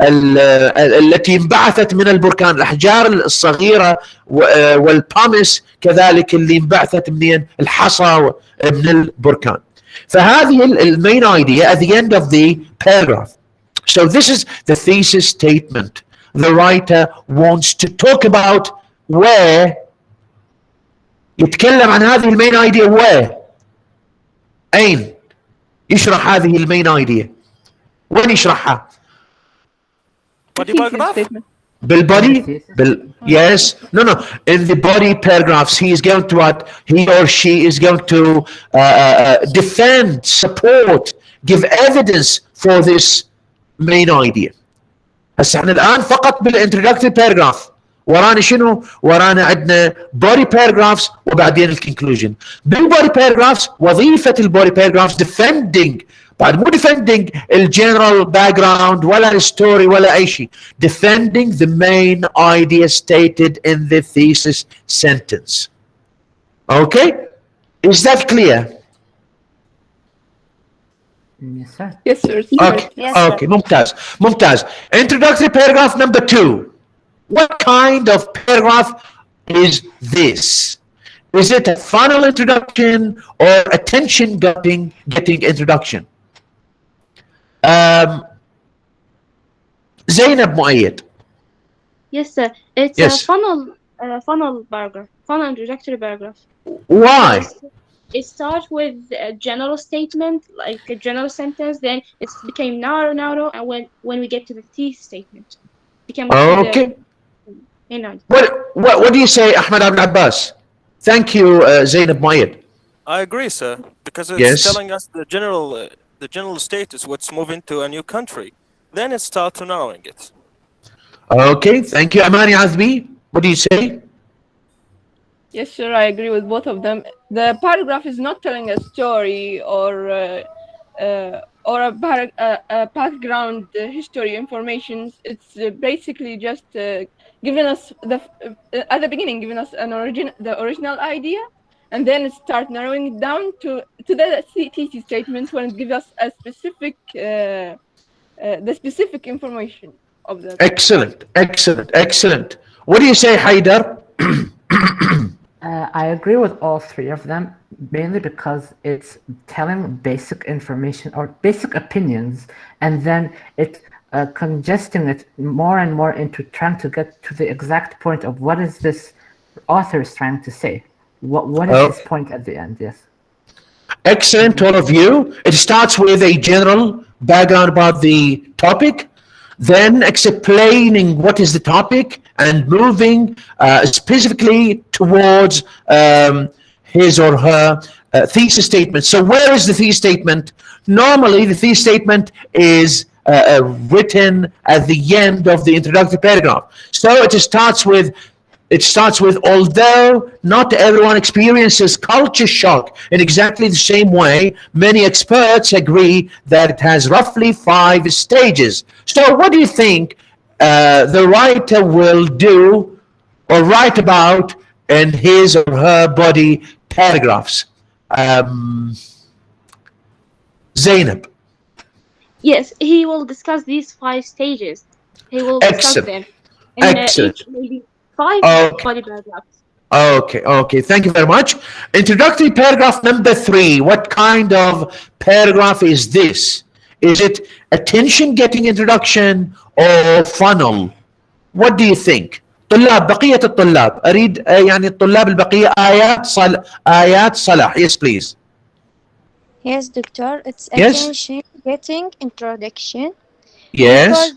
التي انبعثت من البركان، الأحجار الصغيرة والبامس كذلك اللي انبعثت من الحصى من البركان. فهذه المين idea at the end of the paragraph. So this is the thesis statement. The writer wants to talk about where يتكلم عن هذه المين idea. where أين يشرح هذه المين idea؟ وين يشرحها؟ Body paragraph? بالbody? Yes. No. In the body paragraphs, he is going to what? He or she is going to defend, support, give evidence for this main idea. هسه احنا الآن فقط بالintroductory paragraph. ورانا شنو؟ ورانا عندنا body paragraphs وبعدين الكونكلوجن. بالbody paragraphs وظيفة الbody paragraphs defending، بعد مو defending الجنرال background ولا الستوري ولا أي شيء. defending the main idea stated in the thesis sentence. Okay? Is that clear? Yes, sir. Yes, sir. Okay. Yes, sir. Okay. ممتاز. Introductory paragraph number 2. What kind of paragraph is this? Is it a final introduction or attention getting introduction? Zainab Muayyad. Yes, sir. It's Yes. a funnel paragraph, funnel introductory paragraph. Why? It starts with a general statement, like a general sentence, then it became narrow, and when we get to the thesis statement, became Okay. What do you say, Ahmed Abdul Abbas? Thank you, Zainab Muayyad. I agree, sir, because it's Yes. telling us the general status, what's moving to a new country. Then it starts to narrowing it. Okay, thank you. Amani Azmi, what do you say? Yes, sir, I agree with both of them. The paragraph is not telling a story or a background history information. It's basically just giving us at the beginning, giving us the original idea, and then it start narrowing it down to the thesis statement when it gives us a specific the specific information of the. Excellent. What do you say, Haidar? I agree with all three of them, mainly because it's telling basic information or basic opinions, and then it congesting it more and more into trying to get to the exact point of what is this author is trying to say. What is his point at the end? Yes. Excellent, all of you. It starts with a general background about the topic, then explaining what is the topic and moving specifically towards his or her thesis statement. So where is the thesis statement? Normally, the thesis statement is written at the end of the introductory paragraph. So it starts with, although not everyone experiences culture shock in exactly the same way, many experts agree that it has roughly 5 stages. So what do you think the writer will do or write about in his or her body paragraphs? Zainab. Yes, he will discuss these 5 stages. He will discuss them in each maybe 5 body paragraphs. Okay. Thank you very much. Introductory paragraph number 3. What kind of paragraph is this? Is it attention getting introduction or funnel? What do you think? بقية الطلاب أريد يعني الطلاب البقية آيات صلاح. Yes, please. Yes, doctor. It's Yes. attention getting introduction. Yes.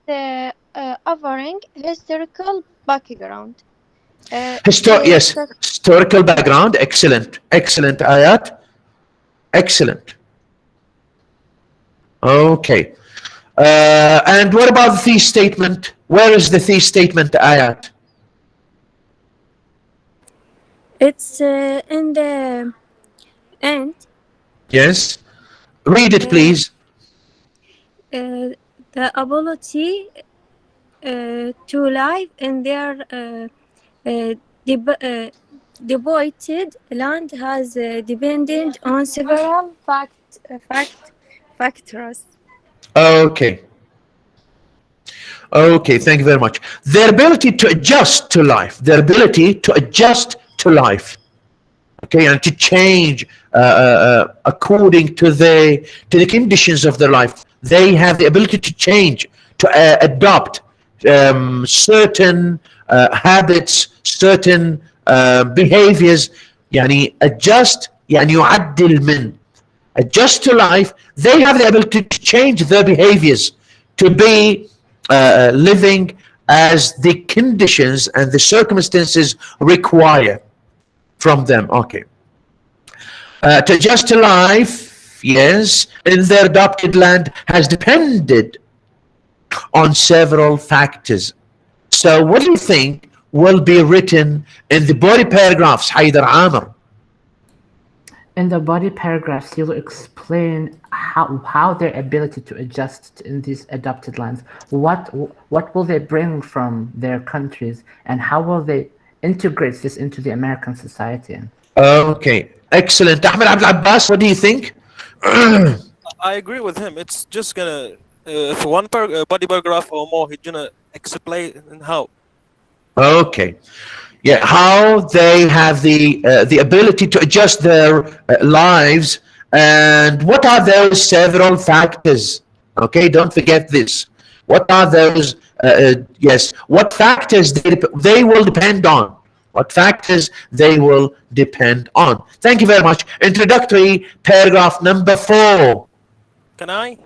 Because offering historical background. Historical background. Excellent. Ayat. Excellent. Okay. And what about the thesis statement? Where is the thesis statement ayat? It's in the end. Yes. Read it, please. The ability to live in their devoted land has depended on several factors. Okay. Okay, thank you very much. Their ability to adjust to life, their ability to adjust to life, okay, and to change according to the conditions of their life. They have the ability to change, to adopt certain habits, certain behaviors. يعني adjust يعني يعدل من adjust to life. They have the ability to change their behaviors to be living as the conditions and the circumstances require from them. Okay. To adjust to life, yes, in their adopted land has depended on several factors. So what do you think will be written in the body paragraphs, Haydar Amr? In the body paragraphs, he will explain how their ability to adjust in these adopted lands, what will they bring from their countries, and how will they integrate this into the American society. Okay, excellent. Ahmed Abdul Abbas, what do you think? I agree with him. It's just gonna for one body paragraph or more, he's gonna explain how. Okay. Yeah, how they have the ability to adjust their lives, and what are those several factors? Okay, don't forget this. What are those? Yes, what factors they will depend on? What factors they will depend on? Thank you very much. Introductory paragraph number 4. Can I?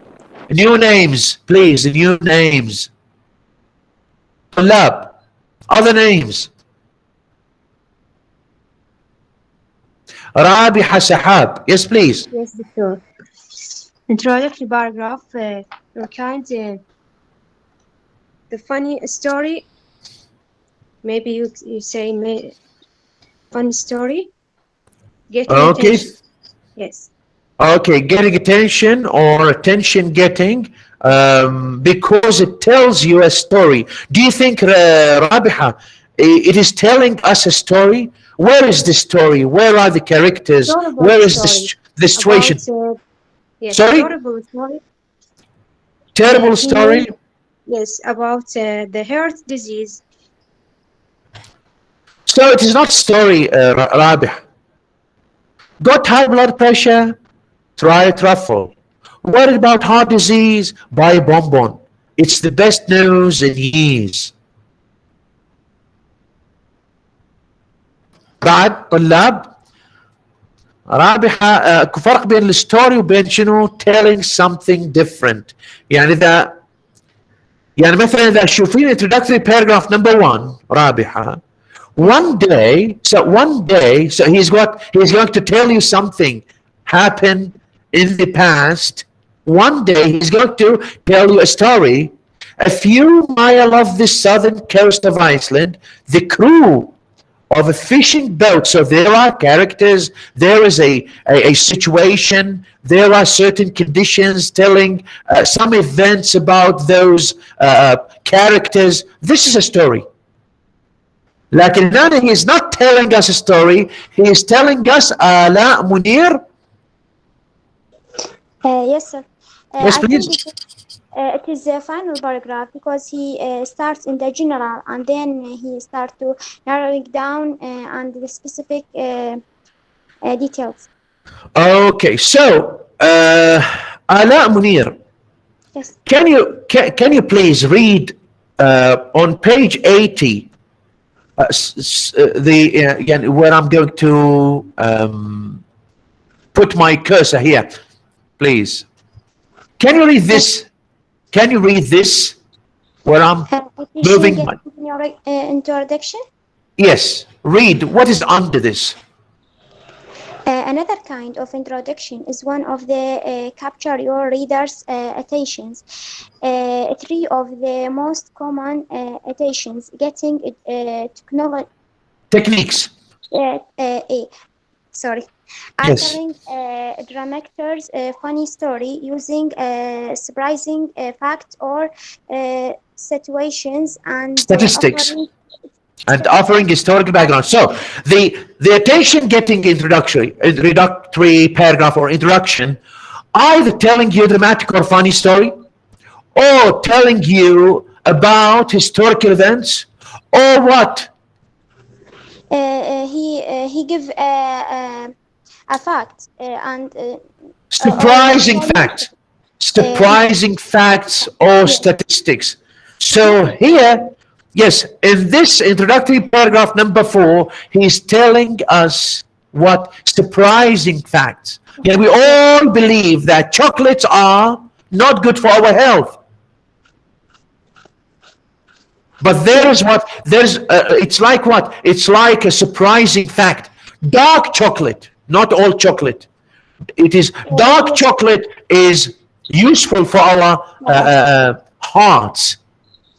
New names, please. New names. Lab. Other names. Rabiha Sahab. Yes, please. Yes, Doctor. Introductory paragraph. Recount the funny story. Maybe you say funny story. Getting Okay. attention. Yes. Okay, getting attention or attention getting, because it tells you a story. Do you think, Rabiha, it is telling us a story? Where is the story? Where are the characters? Where is the situation? Yes, Sorry? terrible story. Terrible story? Yes, about the heart disease. So it is not story, Rabiha. Got high blood pressure? Try a truffle. Worried about heart disease? Buy a bonbon. It's the best news in years. بعد طلاب رابحة فرق بين الستوري وبين شنو telling something different. يعني إذا يعني مثلا إذا تشوفين introductory paragraph number 1 رابحة, one day so he's going to tell you something happened in the past. One day he's going to tell you a story. A few miles off the southern coast of Iceland, the crew of a fishing boat, so there are characters, there is a situation, there are certain conditions telling some events about those characters. This is a story. Like he is not telling us a story, he is telling us Alaa Munir. Yes, sir. Yes, I please. think it is a final paragraph because he starts in the general and then he starts to narrowing down and the specific details. Okay, so Alaa Munir, yes. Can you please read on page 80 where I'm going to put my cursor here, please. Can you read this? Can you read this where I'm moving my... In your introduction? Yes, read what is under this. Another kind of introduction is one of the capture your reader's attentions. Three of the most common attentions getting technology. Techniques. Sorry. Yes. Answering dramaturg's funny story using surprising facts or situations and Statistics. And offering historical background. So the attention getting introductory paragraph or introduction, either telling you a dramatic or funny story, or telling you about historical events, or what? He give a fact and Surprising facts. Surprising facts or statistics. So here, yes, in this introductory paragraph number 4, he's telling us what? Surprising facts. Yeah, we all believe that chocolates are not good for our health. But it's like what? It's like a surprising fact. Dark chocolate, not all chocolate. It is dark chocolate is useful for our hearts.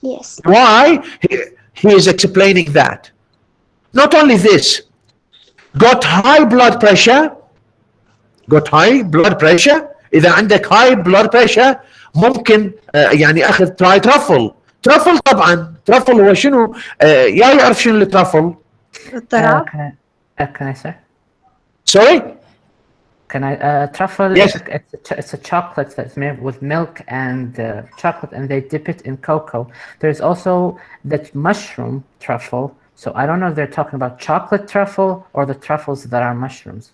Yes. Why? He is explaining that. Not only this, got high blood pressure. إذا عندك high blood pressure ممكن يعني أخذ تراي ترفل طبعا. ترفل هو شنو؟ يا يعرف شنو الترفل؟ Can I say? Sorry? Can I? Truffle, yes. It's a chocolate that's made with milk and chocolate, and they dip it in cocoa. There's also that mushroom truffle. So I don't know if they're talking about chocolate truffle or the truffles that are mushrooms.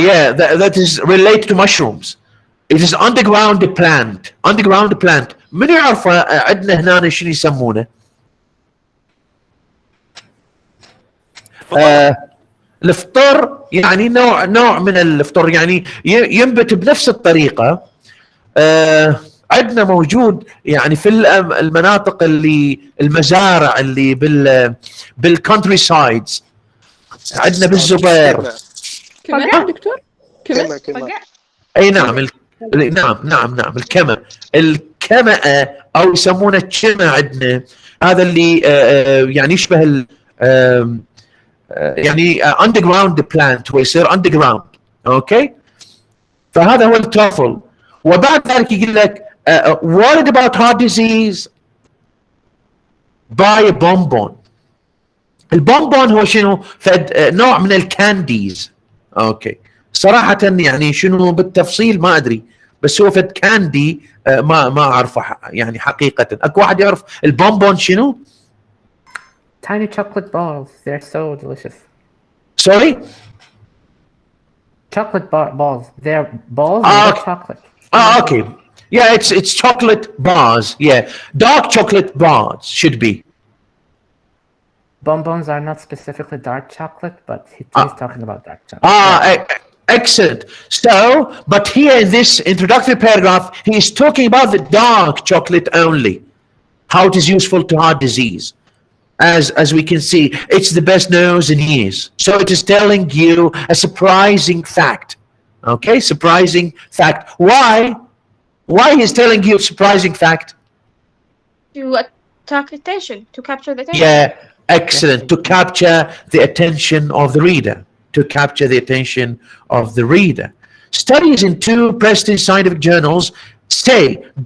Yeah, that is related to mushrooms. It is underground plant. من يعرف عندنا هنا شنو يسمونه؟ الفطر يعني نوع من الفطر يعني ينبت بنفس الطريقة. عندنا موجود يعني في المناطق اللي المزارع اللي بالكونتري سايدز. عندنا بالزبير. كمان دكتور؟ كما اي نعم نعم الكمأة او يسمونه الكمة عندنا. هذا اللي يعني يشبه يعني underground plant ويصير underground. اوكي، فهذا هو الترفل. وبعد ذلك يقول لك worried about heart disease buy a bonbon. البونبون هو شنو؟ نوع من الكانديز. اوكي، صراحة يعني شنو بالتفصيل ما ادري، بس هو فد كاندي ما اعرفه يعني حقيقة. اكو واحد يعرف البونبون شنو؟ Tiny chocolate balls. They're so delicious. Sorry? Chocolate balls. They're balls with chocolate. Okay. Yeah, it's chocolate bars. Yeah, dark chocolate bars should be. Bonbons are not specifically dark chocolate, but he's talking about dark chocolate. Excellent. So, but here in this introductory paragraph, he is talking about the dark chocolate only, how it is useful to heart disease. As we can see, it's the best news in years. So it is telling you a surprising fact. Okay, surprising fact. Why? Why he's telling you a surprising fact? To attract attention, to capture the attention. Yeah, excellent. To capture the attention of the reader. To capture the attention of the reader. Studies in 2 Prestige scientific journals say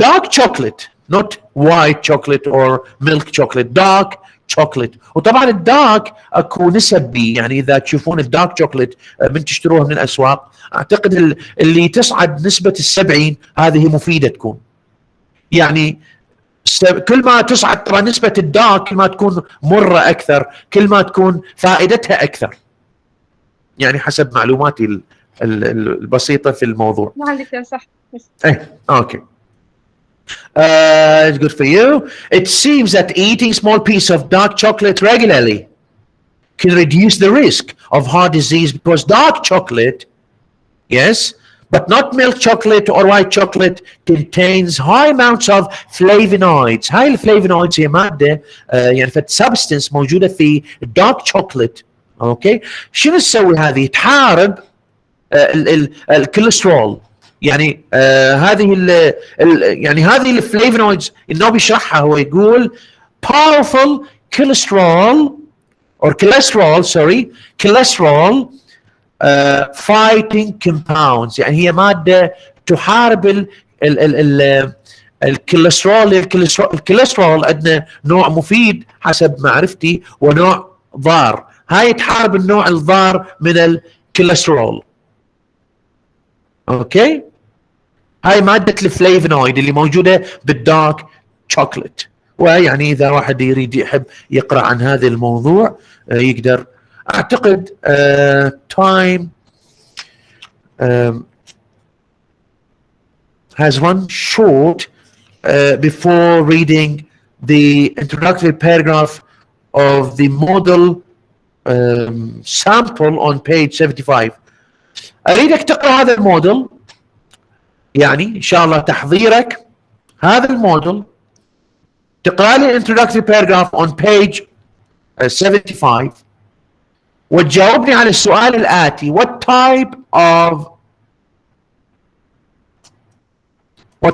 dark chocolate, not white chocolate or milk chocolate, dark chocolate. وطبعا الدارك اكو نسبي، يعني اذا تشوفون الدارك شوكليت من تشتروها من الاسواق، اعتقد اللي تصعد نسبة 70 هذه مفيدة تكون. يعني كل ما تصعد طبعا نسبة الدارك كل ما تكون مرة اكثر، كل ما تكون فائدتها اكثر. يعني حسب معلوماتي البسيطة في الموضوع. ما عندك صح. Okay. It's good for you. It seems that eating small piece of dark chocolate regularly can reduce the risk of heart disease, because dark chocolate, yes, but not milk chocolate or white chocolate, contains high amounts of flavonoids. هاي الفلافونويدز هي مادة يعني فد substance موجودة في dark chocolate. اوكي، شنو تسوي هذه؟ تحارب الكوليسترول، يعني يعني هذه الفلافونويدز انه بيشرحها، هو يقول powerful cholesterol or cholesterol fighting compounds، يعني هي ماده تحارب الكوليسترول. الكوليسترول عندنا نوع مفيد حسب معرفتي ونوع ضار، هاي تحارب النوع الضار من الكوليسترول. اوكي، هاي مادة الفلافونويد اللي موجودة بالدارك شوكولات. ويعني اذا واحد يريد يحب يقرأ عن هذا الموضوع يقدر. اعتقد time has run short before reading the introductory paragraph of the model sample on page 75. اريدك تقرا هذا الموديل، يعني ان شاء الله تحضيرك هذا الموديل، تقرا لي introductory paragraph on page 75 وتجاوبني على السؤال الآتي: what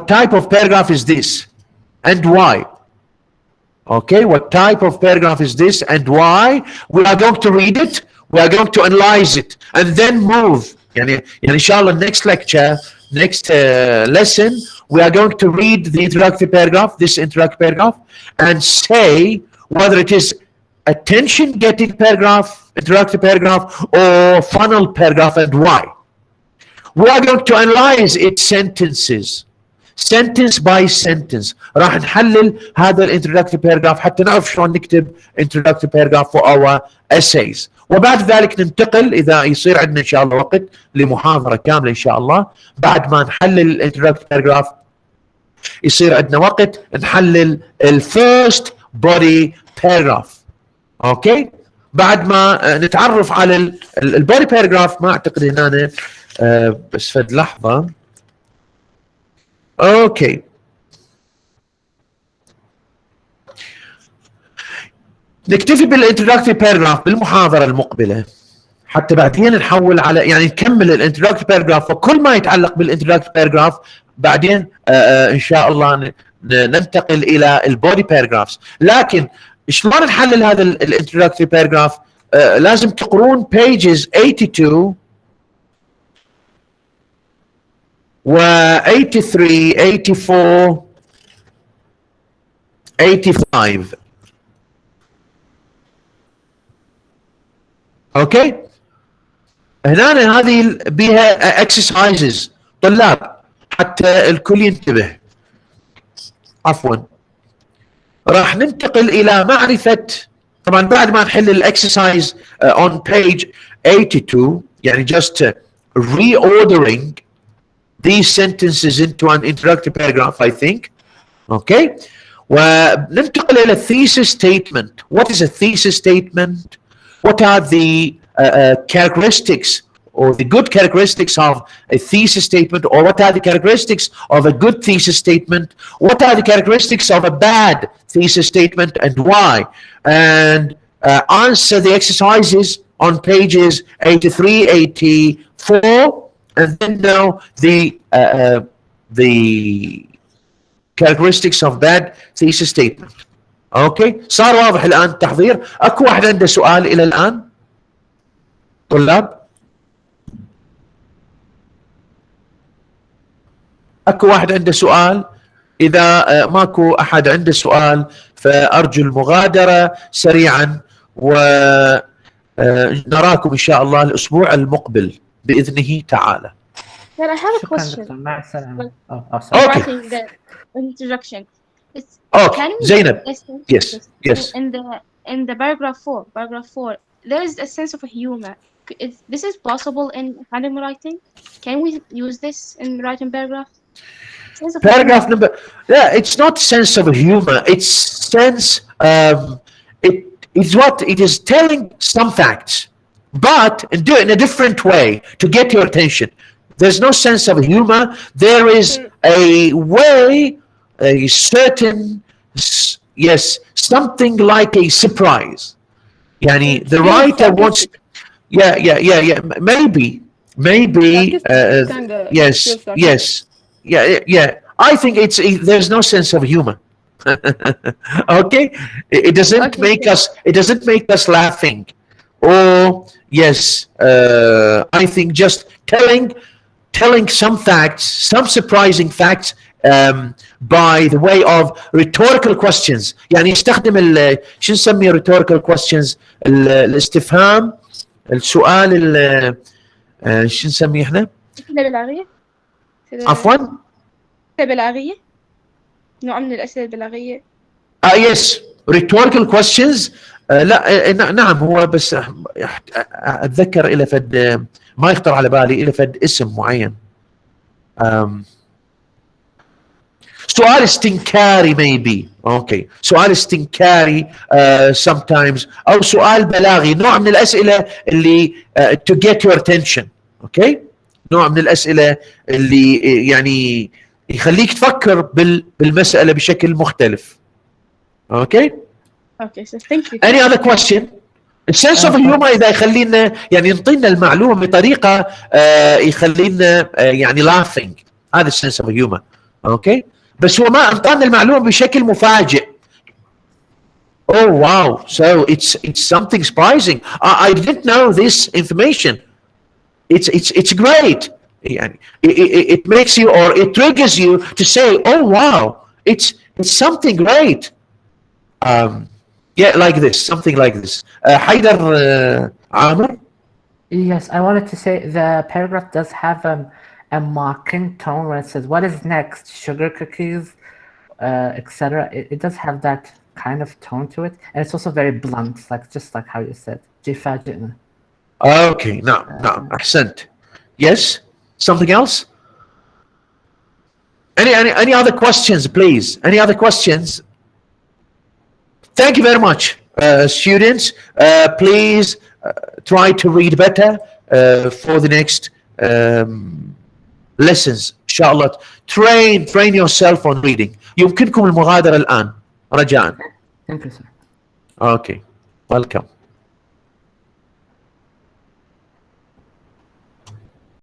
type of paragraph is this and why? Okay, what type of paragraph is this and why? We are going to read it, we are going to analyze it, and then move. يعني إن شاء الله next lecture, next lesson, we are going to read the introductory paragraph, this introductory paragraph, and say whether it is attention-getting paragraph, introductory paragraph, or funnel paragraph, and why. We are going to analyze its sentences, sentence by sentence. راح نحلل هذا الانترودكتوري باراجراف حتى نعرف شلون نكتب introductory paragraph for our essays. وبعد ذلك ننتقل اذا يصير عندنا ان شاء الله وقت لمحاضره كامله ان شاء الله، بعد ما نحلل الانترودكتوري باراجراف يصير عندنا وقت نحلل الفيرست بودي باراجراف. اوكي، بعد ما نتعرف على البودي باراجراف. ما اعتقد هنا بس فد لحظه. اوكي، نكتفي بالانترودكتوري باراجراف بالمحاضره المقبله حتى بعدين نحول على يعني نكمل الانترودكتوري باراجراف وكل ما يتعلق بالانترودكتوري باراجراف. بعدين ان شاء الله ننتقل الى البودي باراجرافز. لكن شلون نحلل هذا الانترودكتوري باراجراف؟ لازم تقرون pages 82 و 83 84 85. اوكي، هنا هذه بها exercises طلاب حتى الكل ينتبه. عفوا، راح ننتقل الى معرفة. طبعا بعد ما نحل الاكسرسايز on page 82 يعني just reordering these sentences into an introductory paragraph I think. Okay, وننتقل الى thesis statement. What is a thesis statement? What are the characteristics or the good characteristics of a thesis statement, or what are the characteristics of a good thesis statement? What are the characteristics of a bad thesis statement and why? And answer the exercises on pages 83, 84, and then know the characteristics of bad thesis statement. اوكي، صار واضح الان التحضير؟ اكو واحد عنده سؤال الى الان؟ طلاب؟ اكو واحد عنده سؤال؟ اذا ماكو احد عنده سؤال فارجو المغادرة سريعا، ونراكم ان شاء الله الاسبوع المقبل باذنه تعالى. Then I have a شكرا question. دكتور، مع السلامة. Writing the introduction. Okay, Can we Zainab. listen? Yes. In the paragraph 4, there is a sense of humor. This is possible in handwriting. Can we use this in writing paragraphs? Paragraph number, yeah, it's not sense of humor, it's sense, it's what it is telling some facts, but do it in a different way to get your attention. There's no sense of humor, there is a way, a certain, yes, something like a surprise. Yani the writer wants, yeah, maybe maybe Sarcastic, kinda yes, feels sarcastic. yes, yeah. I think there's no sense of humor. Okay, it doesn't Okay, make okay. us laughing. Or yes, I think just telling some facts, some surprising facts, by the way of rhetorical questions. يعني يستخدم شو نسميه rhetorical questions، الاستفهام، السؤال شو نسميه احنا؟ الأسئلة البلاغية. عفوا؟ الأسئلة البلاغية، نوع من الأسئلة البلاغية. yes, rhetorical questions. لا نعم، هو بس اتذكر الى فد ما يخطر على بالي الى فد اسم معين. سؤال استنكاري maybe. اوكي، سؤال استنكاري sometimes، او سؤال بلاغي، نوع من الاسئله اللي to get your attention. اوكي، نوع من الاسئله اللي يعني يخليك تفكر بالمساله بشكل مختلف. اوكي. Okay, so thank you. Any other question? السنس اوف هيومر اذا يخلينا يعني ينطينا المعلومه بطريقه يخلينا يعني laughing، هذا السنس اوف هيومر. اوكي، بس هو ما انطانا المعلومه بشكل مفاجئ. Oh wow, so it's something surprising. I didn't know this information. It's great. يعني it makes you, or it triggers you to say, oh wow, it's something great. Yeah, like this, something like this. Haidar Amr? Yes, I wanted to say the paragraph does have a mocking tone when it says, what is next? Sugar cookies, etc. It does have that kind of tone to it. And it's also very blunt, just like how you said. جفاجئنا. Okay, no, أحسنت. Yes, something else? Any other questions, please? Any other questions? Thank you very much, students. Please try to read better for the next lessons. Inshallah, train yourself on reading. يمكنكم المغادرة الآن رجاء. Thank you, sir. Okay, welcome.